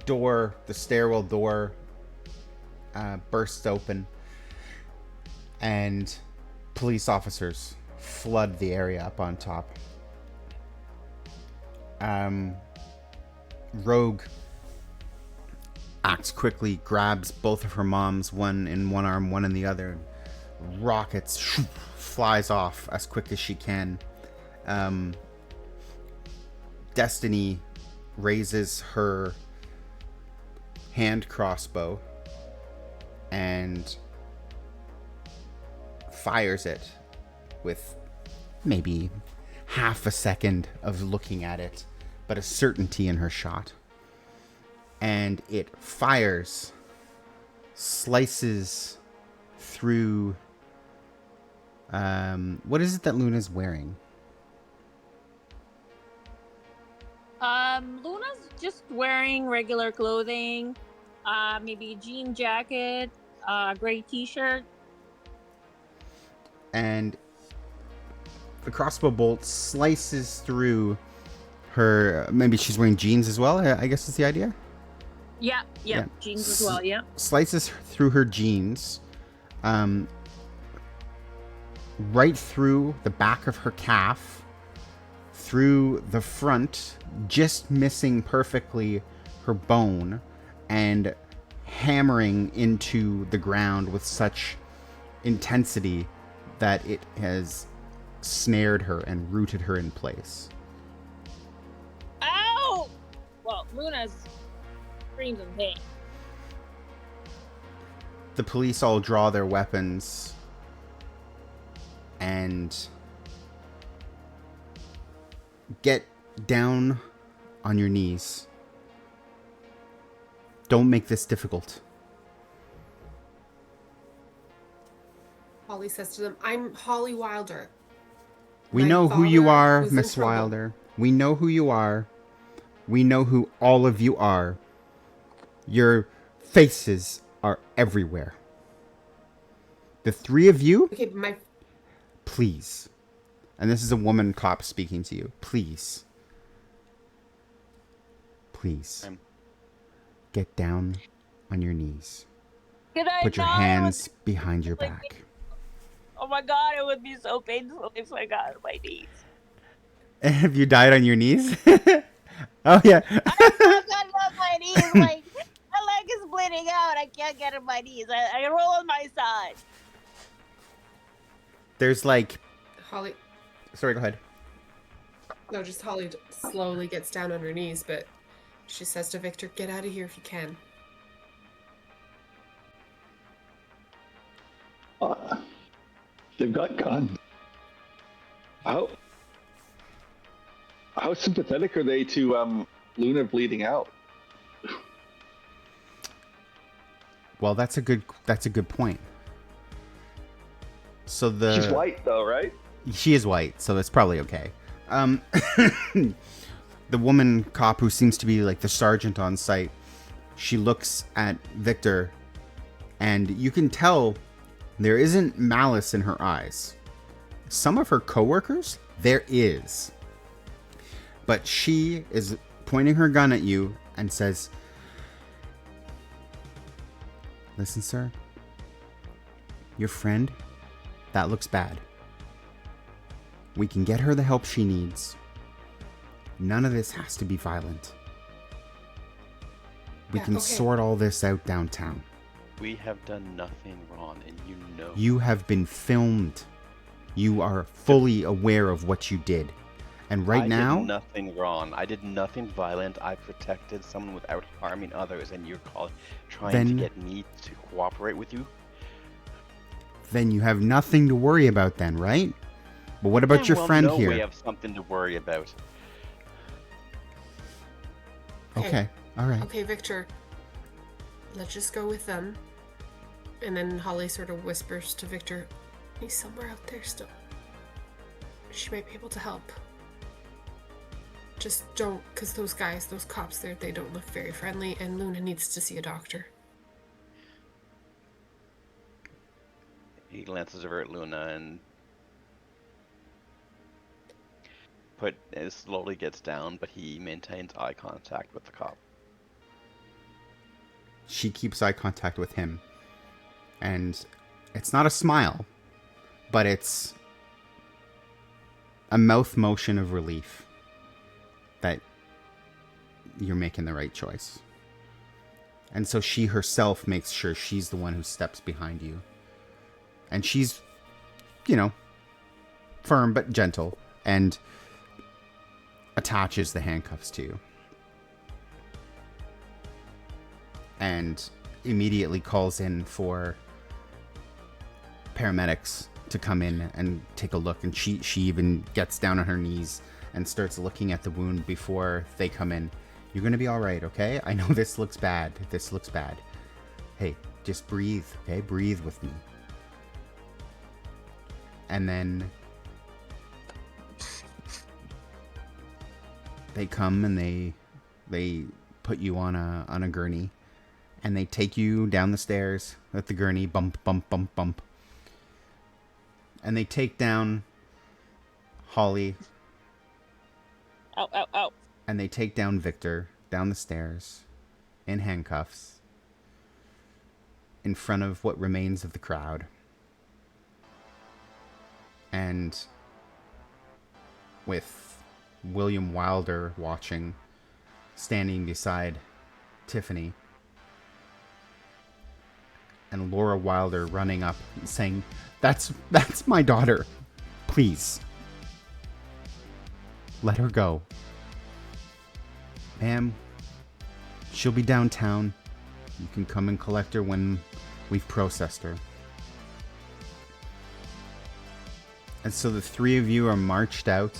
door, the stairwell door, bursts open, and police officers flood the area up on top. Rogue acts quickly, grabs both of her moms, one in one arm, one in the other, rockets, flies off as quick as she can. Destiny raises her hand crossbow and fires it with maybe half a second of looking at it, but a certainty in her shot. And it fires, slices through... what is it that Luna's wearing? Luna's just wearing regular clothing, maybe a jean jacket, gray t-shirt. And the crossbow bolt slices through her, maybe she's wearing jeans as well, I guess is the idea. Yeah, Yeah. jeans as well, yeah. Slices through her jeans, right through the back of her calf, through the front, just missing perfectly her bone, and hammering into the ground with such intensity that it has snared her and rooted her in place. Ow! Well, Luna's screams in pain. The police all draw their weapons and get down on your knees. Don't make this difficult. Holly says to them, I'm Holly Wilder. We My know who you father are, was in Miss trouble. Wilder. We know who you are. We know who all of you are. Your faces are everywhere. The three of you, Okay, but please. And this is a woman cop speaking to you. Please. Please. Get down on your knees. Did I Put your not? hands behind your like- back. Oh my god, it would be so painful if I got on my knees. Have you died on your knees? Oh, yeah. I got on my knees, like, my leg is bleeding out. I can't get on my knees. I roll on my side. There's like... Holly, Sorry, go ahead. no, just Holly slowly gets down on her knees, but she says to Victor, get out of here if you can. They've got guns. How sympathetic are they to Luna bleeding out? Well, that's a good point. So She's white though, right? She is white, so that's probably okay. The woman cop who seems to be like the sergeant on site, she looks at Victor, and you can tell there isn't malice in her eyes. Some of her coworkers, there is. But she is pointing her gun at you and says, listen, sir, your friend, that looks bad. We can get her the help she needs. None of this has to be violent. We can sort all this out downtown. We have done nothing wrong, and you know. You have been filmed. You are fully aware of what you did. And right now... I did nothing wrong. I did nothing violent. I protected someone without harming others, and you're trying to get me to cooperate with you? Then you have nothing to worry about then, right? But what about your friend here? We have something to worry about. Okay, all right. Okay, Victor, let's just go with them. And then Holly sort of whispers to Victor, he's somewhere out there still. She might be able to help. Just don't, because those guys, those cops there, they don't look very friendly, and Luna needs to see a doctor. He glances over at Luna and slowly gets down, but he maintains eye contact with the cop. She keeps eye contact with him. And it's not a smile, but it's a mouth motion of relief that you're making the right choice. And so she herself makes sure she's the one who steps behind you. And she's, firm but gentle, and attaches the handcuffs to you. And immediately calls in for paramedics to come in and take a look. And she even gets down on her knees and starts looking at the wound before they come in. You're going to be all right, okay? I know this looks bad. This looks bad. Hey, just breathe, okay? Breathe with me. And then they come and they put you on a gurney, and they take you down the stairs with the gurney, bump, bump, bump, bump. And they take down Holly. Ow, ow, ow. And they take down Victor down the stairs in handcuffs in front of what remains of the crowd. And with William Wilder watching, standing beside Tiffany, and Laura Wilder running up and saying, That's my daughter. Please. Let her go. Ma'am, she'll be downtown. You can come and collect her when we've processed her. And so the three of you are marched out,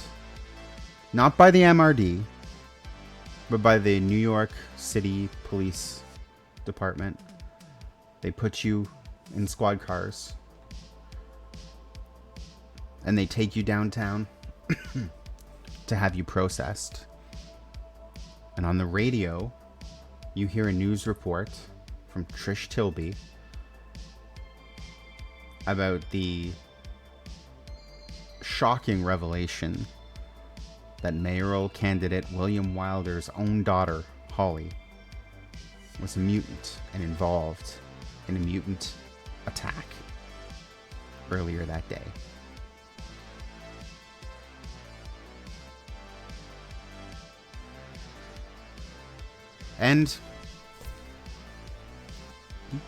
not by the MRD, but by the New York City Police Department. They put you in squad cars. And they take you downtown to have you processed. And on the radio, you hear a news report from Trish Tilby about the shocking revelation that mayoral candidate William Wilder's own daughter, Holly, was a mutant and involved in a mutant attack earlier that day. And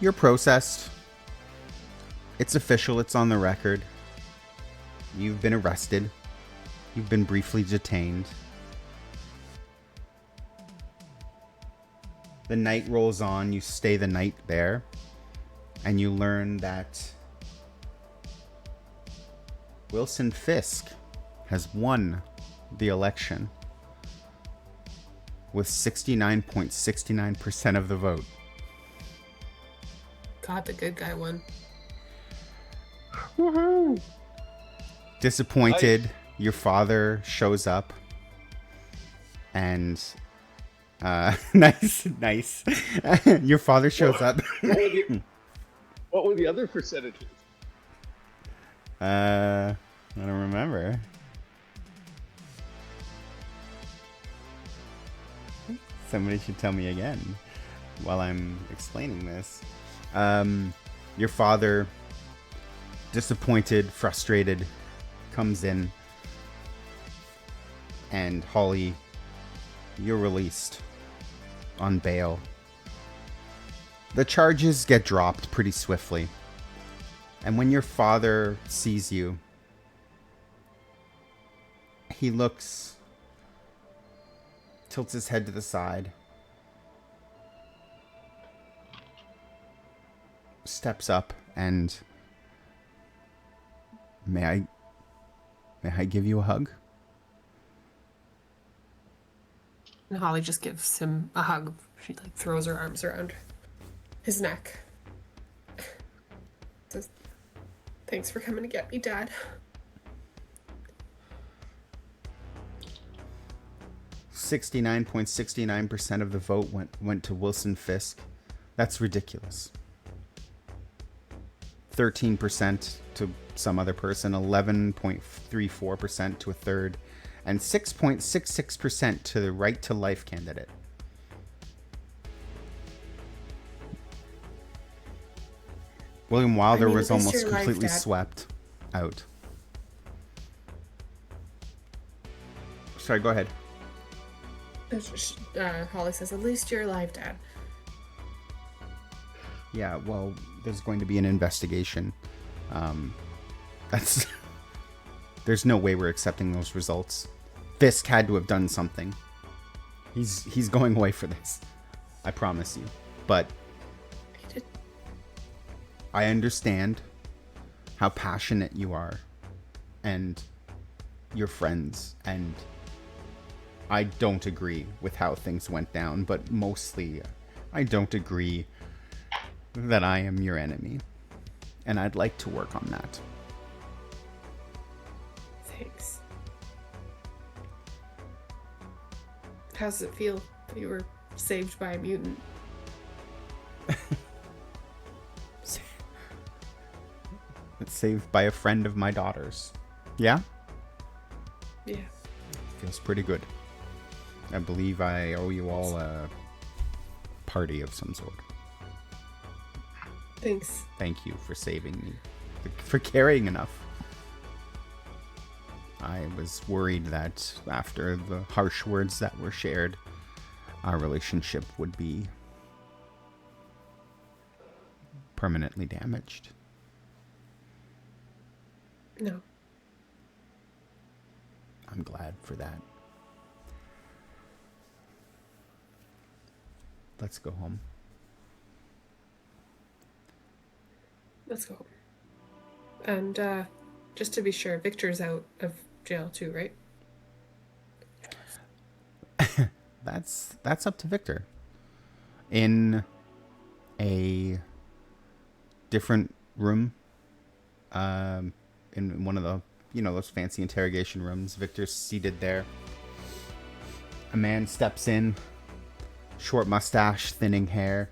you're processed. It's official, it's on the record. You've been arrested. You've been briefly detained. The night rolls on, you stay the night there, and you learn that Wilson Fisk has won the election with 69.69% of the vote. God, the good guy won. Woohoo! Disappointed, your father shows up and nice. Your father shows up. What were the other percentages? I don't remember. Somebody should tell me again while I'm explaining this. Your father, disappointed, frustrated, comes in, and Holly, you're released on bail. The charges get dropped pretty swiftly. And when your father sees you, he looks, tilts his head to the side, steps up, and may I give you a hug? And Holly just gives him a hug. She throws her arms around his neck. Says, "Thanks for coming to get me, Dad." 69.69% of the vote went to Wilson Fisk. That's ridiculous. 13% to some other person, 11.34% to a third, and 6.66% to the Right to Life candidate. William Wilder was almost completely swept out. Sorry, go ahead. Holly says, "At least you're alive, Dad." Yeah, well, there's going to be an investigation. There's no way we're accepting those results. Fisk had to have done something. He's going away for this. I promise you. But I understand how passionate you are and your friends, and I don't agree with how things went down, but mostly I don't agree that I am your enemy, and I'd like to work on that. Thanks. How does it feel that you were saved by a mutant? It's saved by a friend of my daughter's. Yeah? Yeah. Feels pretty good. I believe I owe you all a party of some sort. Thanks. Thank you for saving me, for caring enough. I was worried that after the harsh words that were shared, our relationship would be permanently damaged. No. I'm glad for that. Let's go home. Let's go. And just to be sure, Victor's out of jail too, right? That's up to Victor. In a different room, in one of the, those fancy interrogation rooms, Victor's seated there. A man steps in, short mustache, thinning hair.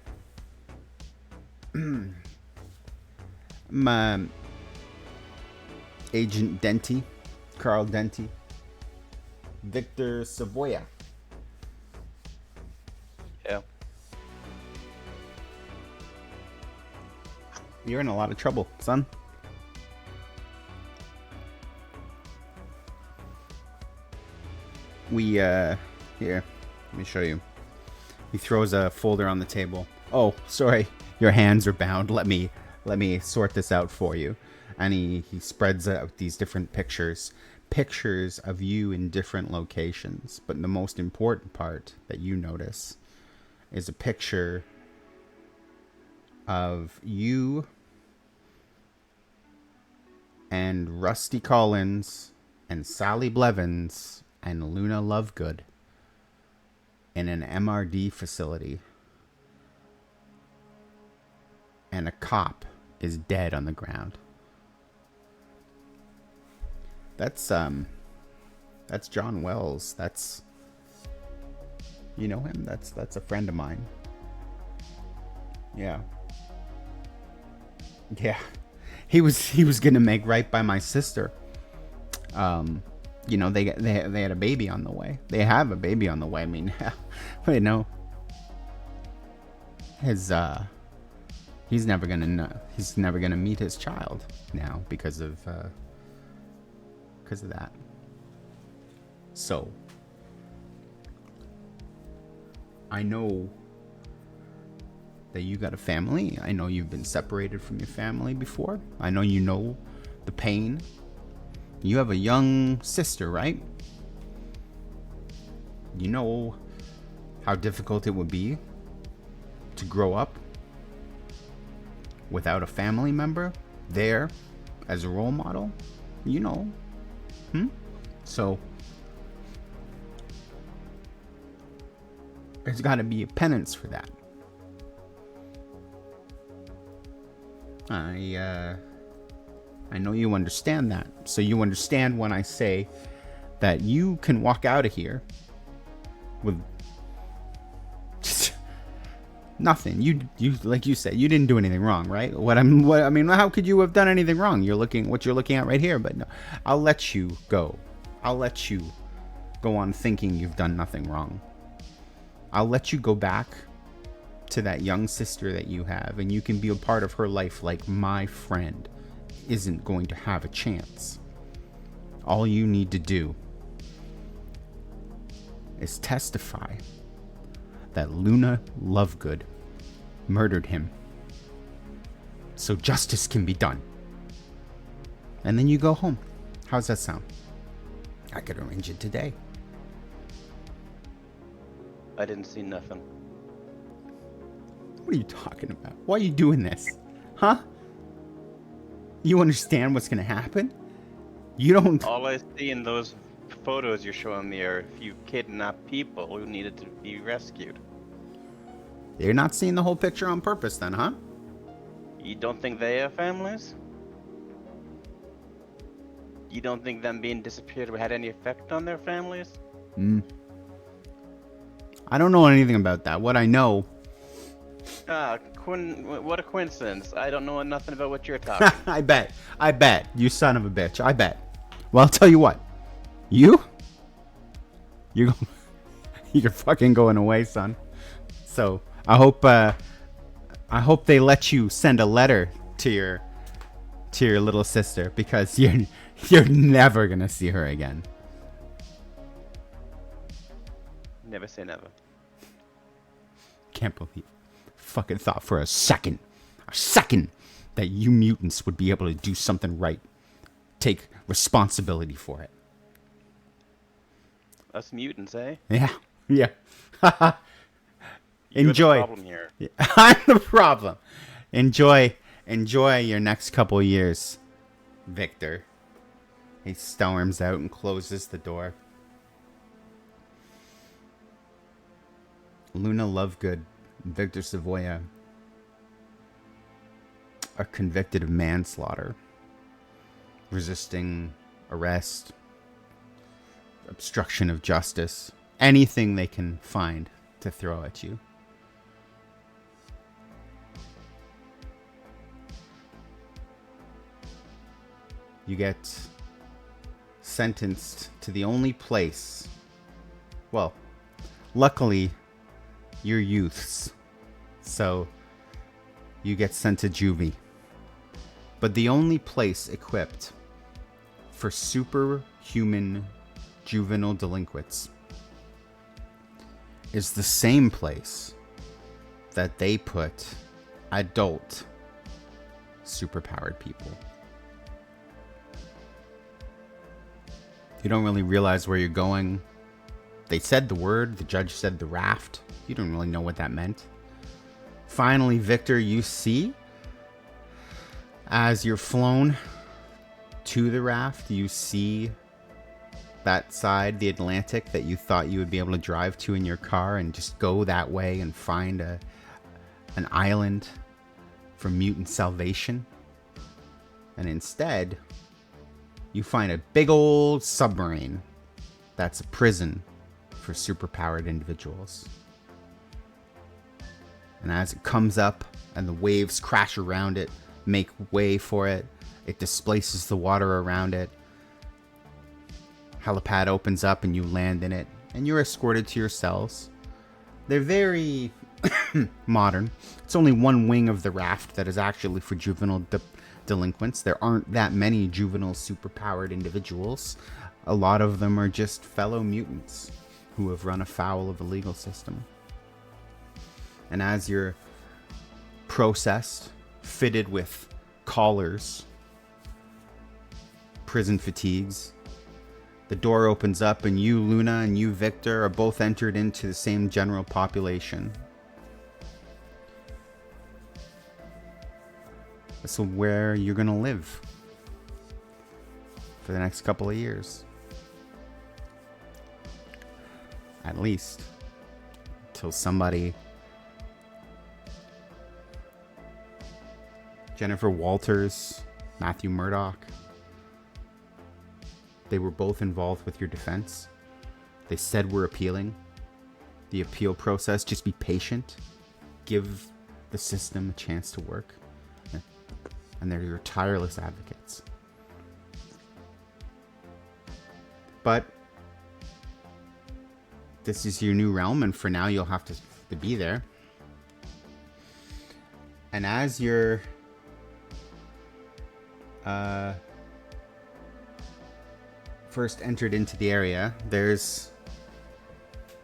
Agent Denty, Carl Denty, Victor Savoya. Yeah. You're in a lot of trouble, son. Here, let me show you. He throws a folder on the table. Oh, sorry, your hands are bound. Let me sort this out for you. And he spreads out these different pictures of you in different locations. But the most important part that you notice is a picture of you and Rusty Collins and Sally Blevins and Luna Lovegood in an MRD facility. And a cop is dead on the ground. That's John Wells. That's, you know him? That's a friend of mine. Yeah. Yeah. He was gonna make right by my sister. They had a baby on the way. They have a baby on the way. I mean, he's never gonna meet his child now because of that. So I know that you got a family. I know you've been separated from your family before. I know you know the pain. You have a young sister, right? You know how difficult it would be to grow up without a family member there as a role model. You know. So there's got to be a penance for that. I know you understand that. So you understand when I say that you can walk out of here with just nothing. You like you said, you didn't do anything wrong, right? How could you have done anything wrong? What you're looking at right here, but no. I'll let you go. I'll let you go on thinking you've done nothing wrong. I'll let you go back to that young sister that you have, and you can be a part of her life like my friend isn't going to have a chance. All you need to do is testify that Luna Lovegood murdered him so justice can be done. And then you go home. How's that sound? I could arrange it today. I didn't see nothing. What are you talking about? Why are you doing this? Huh? You understand what's gonna happen? You don't... All I see in those photos you're showing me are a few kidnapped people who needed to be rescued. You're not seeing the whole picture on purpose then, huh? You don't think they have families? You don't think them being disappeared had any effect on their families? I don't know anything about that. What I know... what a coincidence. I don't know nothing about what you're talking about. I bet. You son of a bitch. I bet. Well, I'll tell you what. You're You're fucking going away, son. So I hope they let you send a letter to your little sister, because you're never gonna see her again. Never say never. Can't believe, fucking thought for a second that you mutants would be able to do something right, take responsibility for it. Us mutants, eh? Yeah. You're Enjoy. the problem here. I'm the problem. Enjoy your next couple years, Victor. He storms out and closes the door. Luna Lovegood and Victor Savoya are convicted of manslaughter, resisting arrest, obstruction of justice, anything they can find to throw at you. You get sentenced to the only place. Well, luckily, you're youths, so you get sent to juvie. But the only place equipped for superhuman juvenile delinquents is the same place that they put adult superpowered people. You don't really realize where you're going. They said the word, the judge said the raft. You don't really know what that meant. Finally, Victor, you see, as you're flown to the raft, you see that side, the Atlantic, that you thought you would be able to drive to in your car and just go that way and find an island for mutant salvation. And instead, you find a big old submarine that's a prison for superpowered individuals. And as it comes up and the waves crash around it, make way for it, it displaces the water around it. Helipad opens up and you land in it, and you're escorted to your cells. They're very modern. It's only one wing of the raft that is actually for juvenile delinquents. There aren't that many juvenile superpowered individuals. A lot of them are just fellow mutants who have run afoul of the legal system. And as you're processed, fitted with collars, prison fatigues, the door opens up and you, Luna, and you, Victor, are both entered into the same general population. So where you're going to live for the next couple of years. At least. Till somebody... Jennifer Walters, Matthew Murdoch. They were both involved with your defense. They said we're appealing. The appeal process, just be patient. Give the system a chance to work. And they're your tireless advocates. But this is your new realm, and for now you'll have to be there. And as you're first entered into the area, there's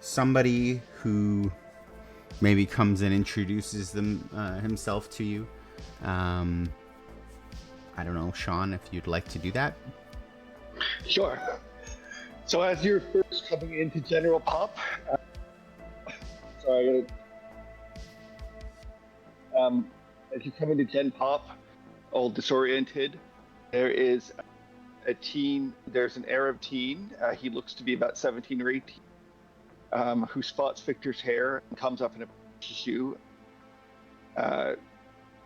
somebody who maybe comes and introduces himself to you. I don't know, Sean, if you'd like to do that. Sure. So as you're first coming into General Pop, as you come into Gen Pop, all disoriented, there is a teen, there's an Arab teen, he looks to be about 17 or 18, who spots Victor's hair and comes up and approaches you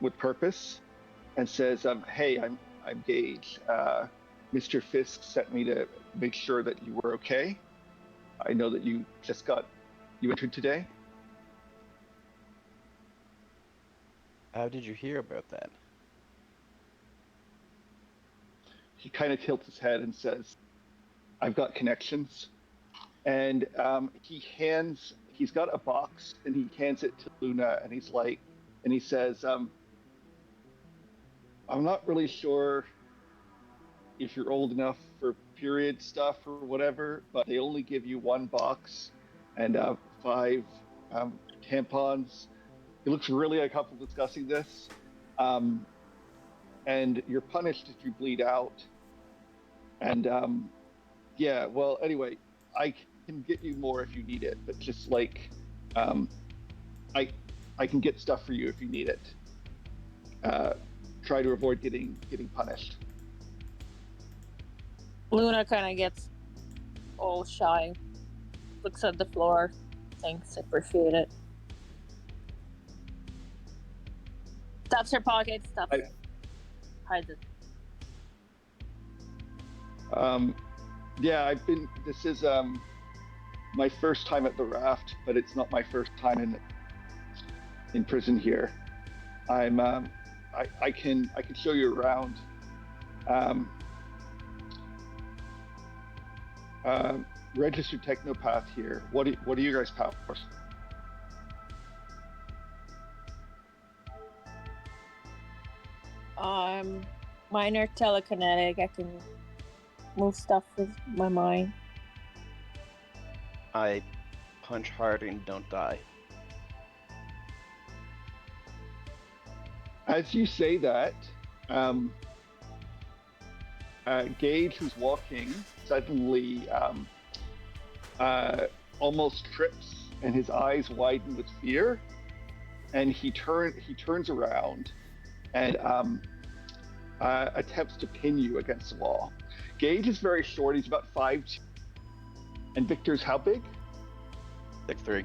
with purpose and says, hey, I'm Gage. Mr. Fisk sent me to make sure that you were okay. I know that you entered today. How did you hear about that? He kind of tilts his head and says, I've got connections. and he's got a box, and he hands it to Luna, and he says, I'm not really sure if you're old enough for period stuff or whatever, but they only give you one box and 5 tampons. It looks really uncomfortable discussing this. And you're punished if you bleed out. And yeah, well, anyway, I can get you more if you need it, but just like, I can get stuff for you if you need it. Try to avoid getting punished. Luna kind of gets all shy, looks at the floor, thanks, appreciate it. Stuffs her pocket, hides it. Yeah, this is my first time at the raft, but it's not my first time in prison here. I can show you around. Registered technopath here. What are you guys' powers? Minor telekinetic. I can move stuff with my mind. I punch hard and don't die. As you say that, Gage, who's walking, suddenly almost trips, and his eyes widen with fear, and he turns around and attempts to pin you against the wall. Gage is very short; he's about 5'2", and Victor's how big? 6'3".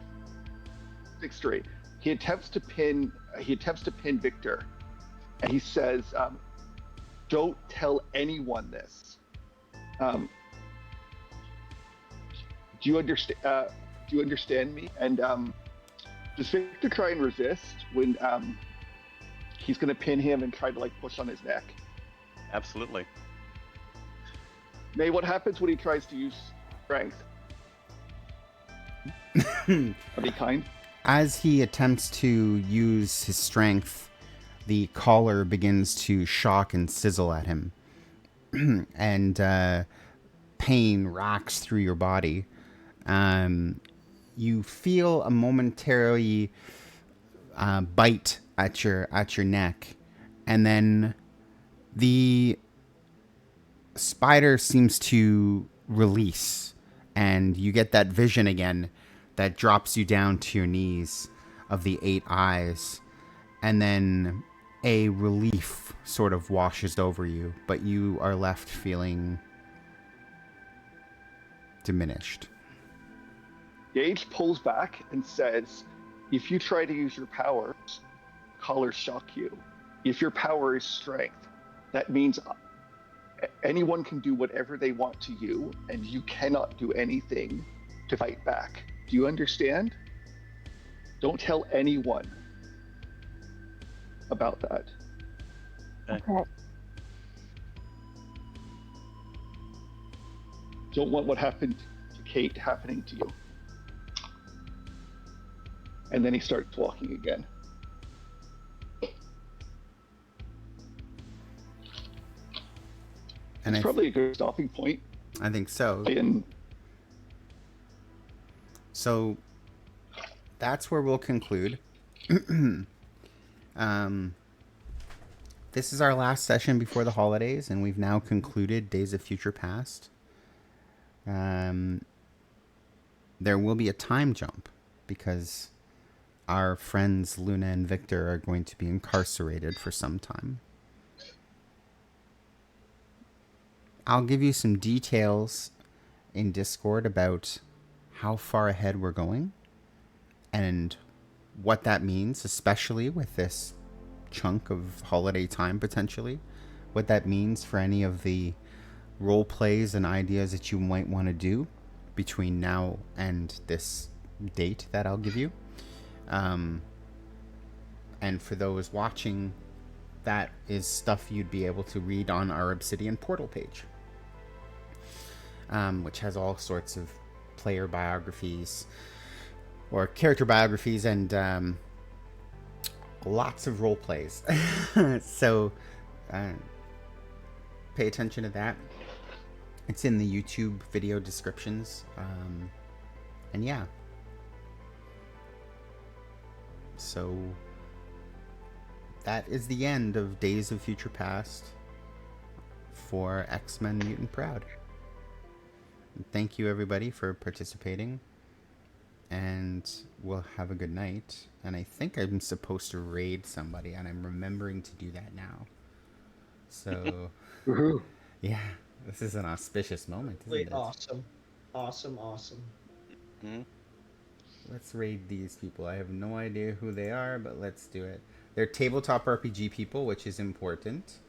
6'3". He attempts to pin Victor, and he says, "Don't tell anyone this." Do you understand? Do you understand me? And does Victor try and resist when he's going to pin him and try to like push on his neck? Absolutely. May, what happens when he tries to use strength? Are they kind? As he attempts to use his strength, the collar begins to shock and sizzle at him. And pain racks through your body. You feel a momentary bite at your neck, and then the spider seems to release, and you get that vision again that drops you down to your knees of the 8 eyes, and then a relief sort of washes over you, but you are left feeling diminished. Gage pulls back and says, if you try to use your powers, collars shock you. If your power is strength, that means anyone can do whatever they want to you, and you cannot do anything to fight back. Do you understand? Don't tell anyone about that. Okay. Don't want what happened to Kate happening to you. And then he starts walking again. And it's probably a good stopping point. I think so. So that's where we'll conclude. This is our last session before the holidays, and we've now concluded Days of Future Past. There will be a time jump because our friends Luna and Victor are going to be incarcerated for some time. I'll give you some details in Discord about how far ahead we're going and what that means, especially with this chunk of holiday time potentially, what that means for any of the role plays and ideas that you might want to do between now and this date that I'll give you. And for those watching, that is stuff you'd be able to read on our Obsidian portal page, which has all sorts of player biographies or character biographies and lots of role plays. So pay attention to that. It's in the YouTube video descriptions. And yeah. So that is the end of Days of Future Past for X-Men Mutant Proud. Thank you everybody for participating, and we'll have a good night. And I think I'm supposed to raid somebody, and I'm remembering to do that now. So yeah, this is an auspicious moment, isn't it? Awesome. Awesome. Hmm? Let's raid these people. I have no idea who they are, but let's do it. They're tabletop RPG people, which is important.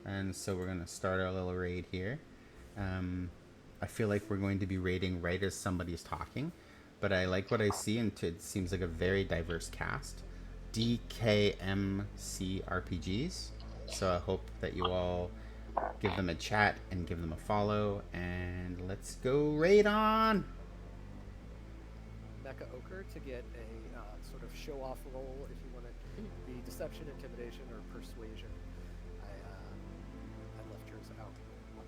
And so we're going to start our little raid here. I feel like we're going to be raiding right as somebody's talking, but I like what I see, and it seems like a very diverse cast. DKMC RPGs. So I hope that you all give them a chat and give them a follow, and let's go raid on! Mecha Ochre to get a sort of show-off roll if you want to be deception, intimidation, or persuasion.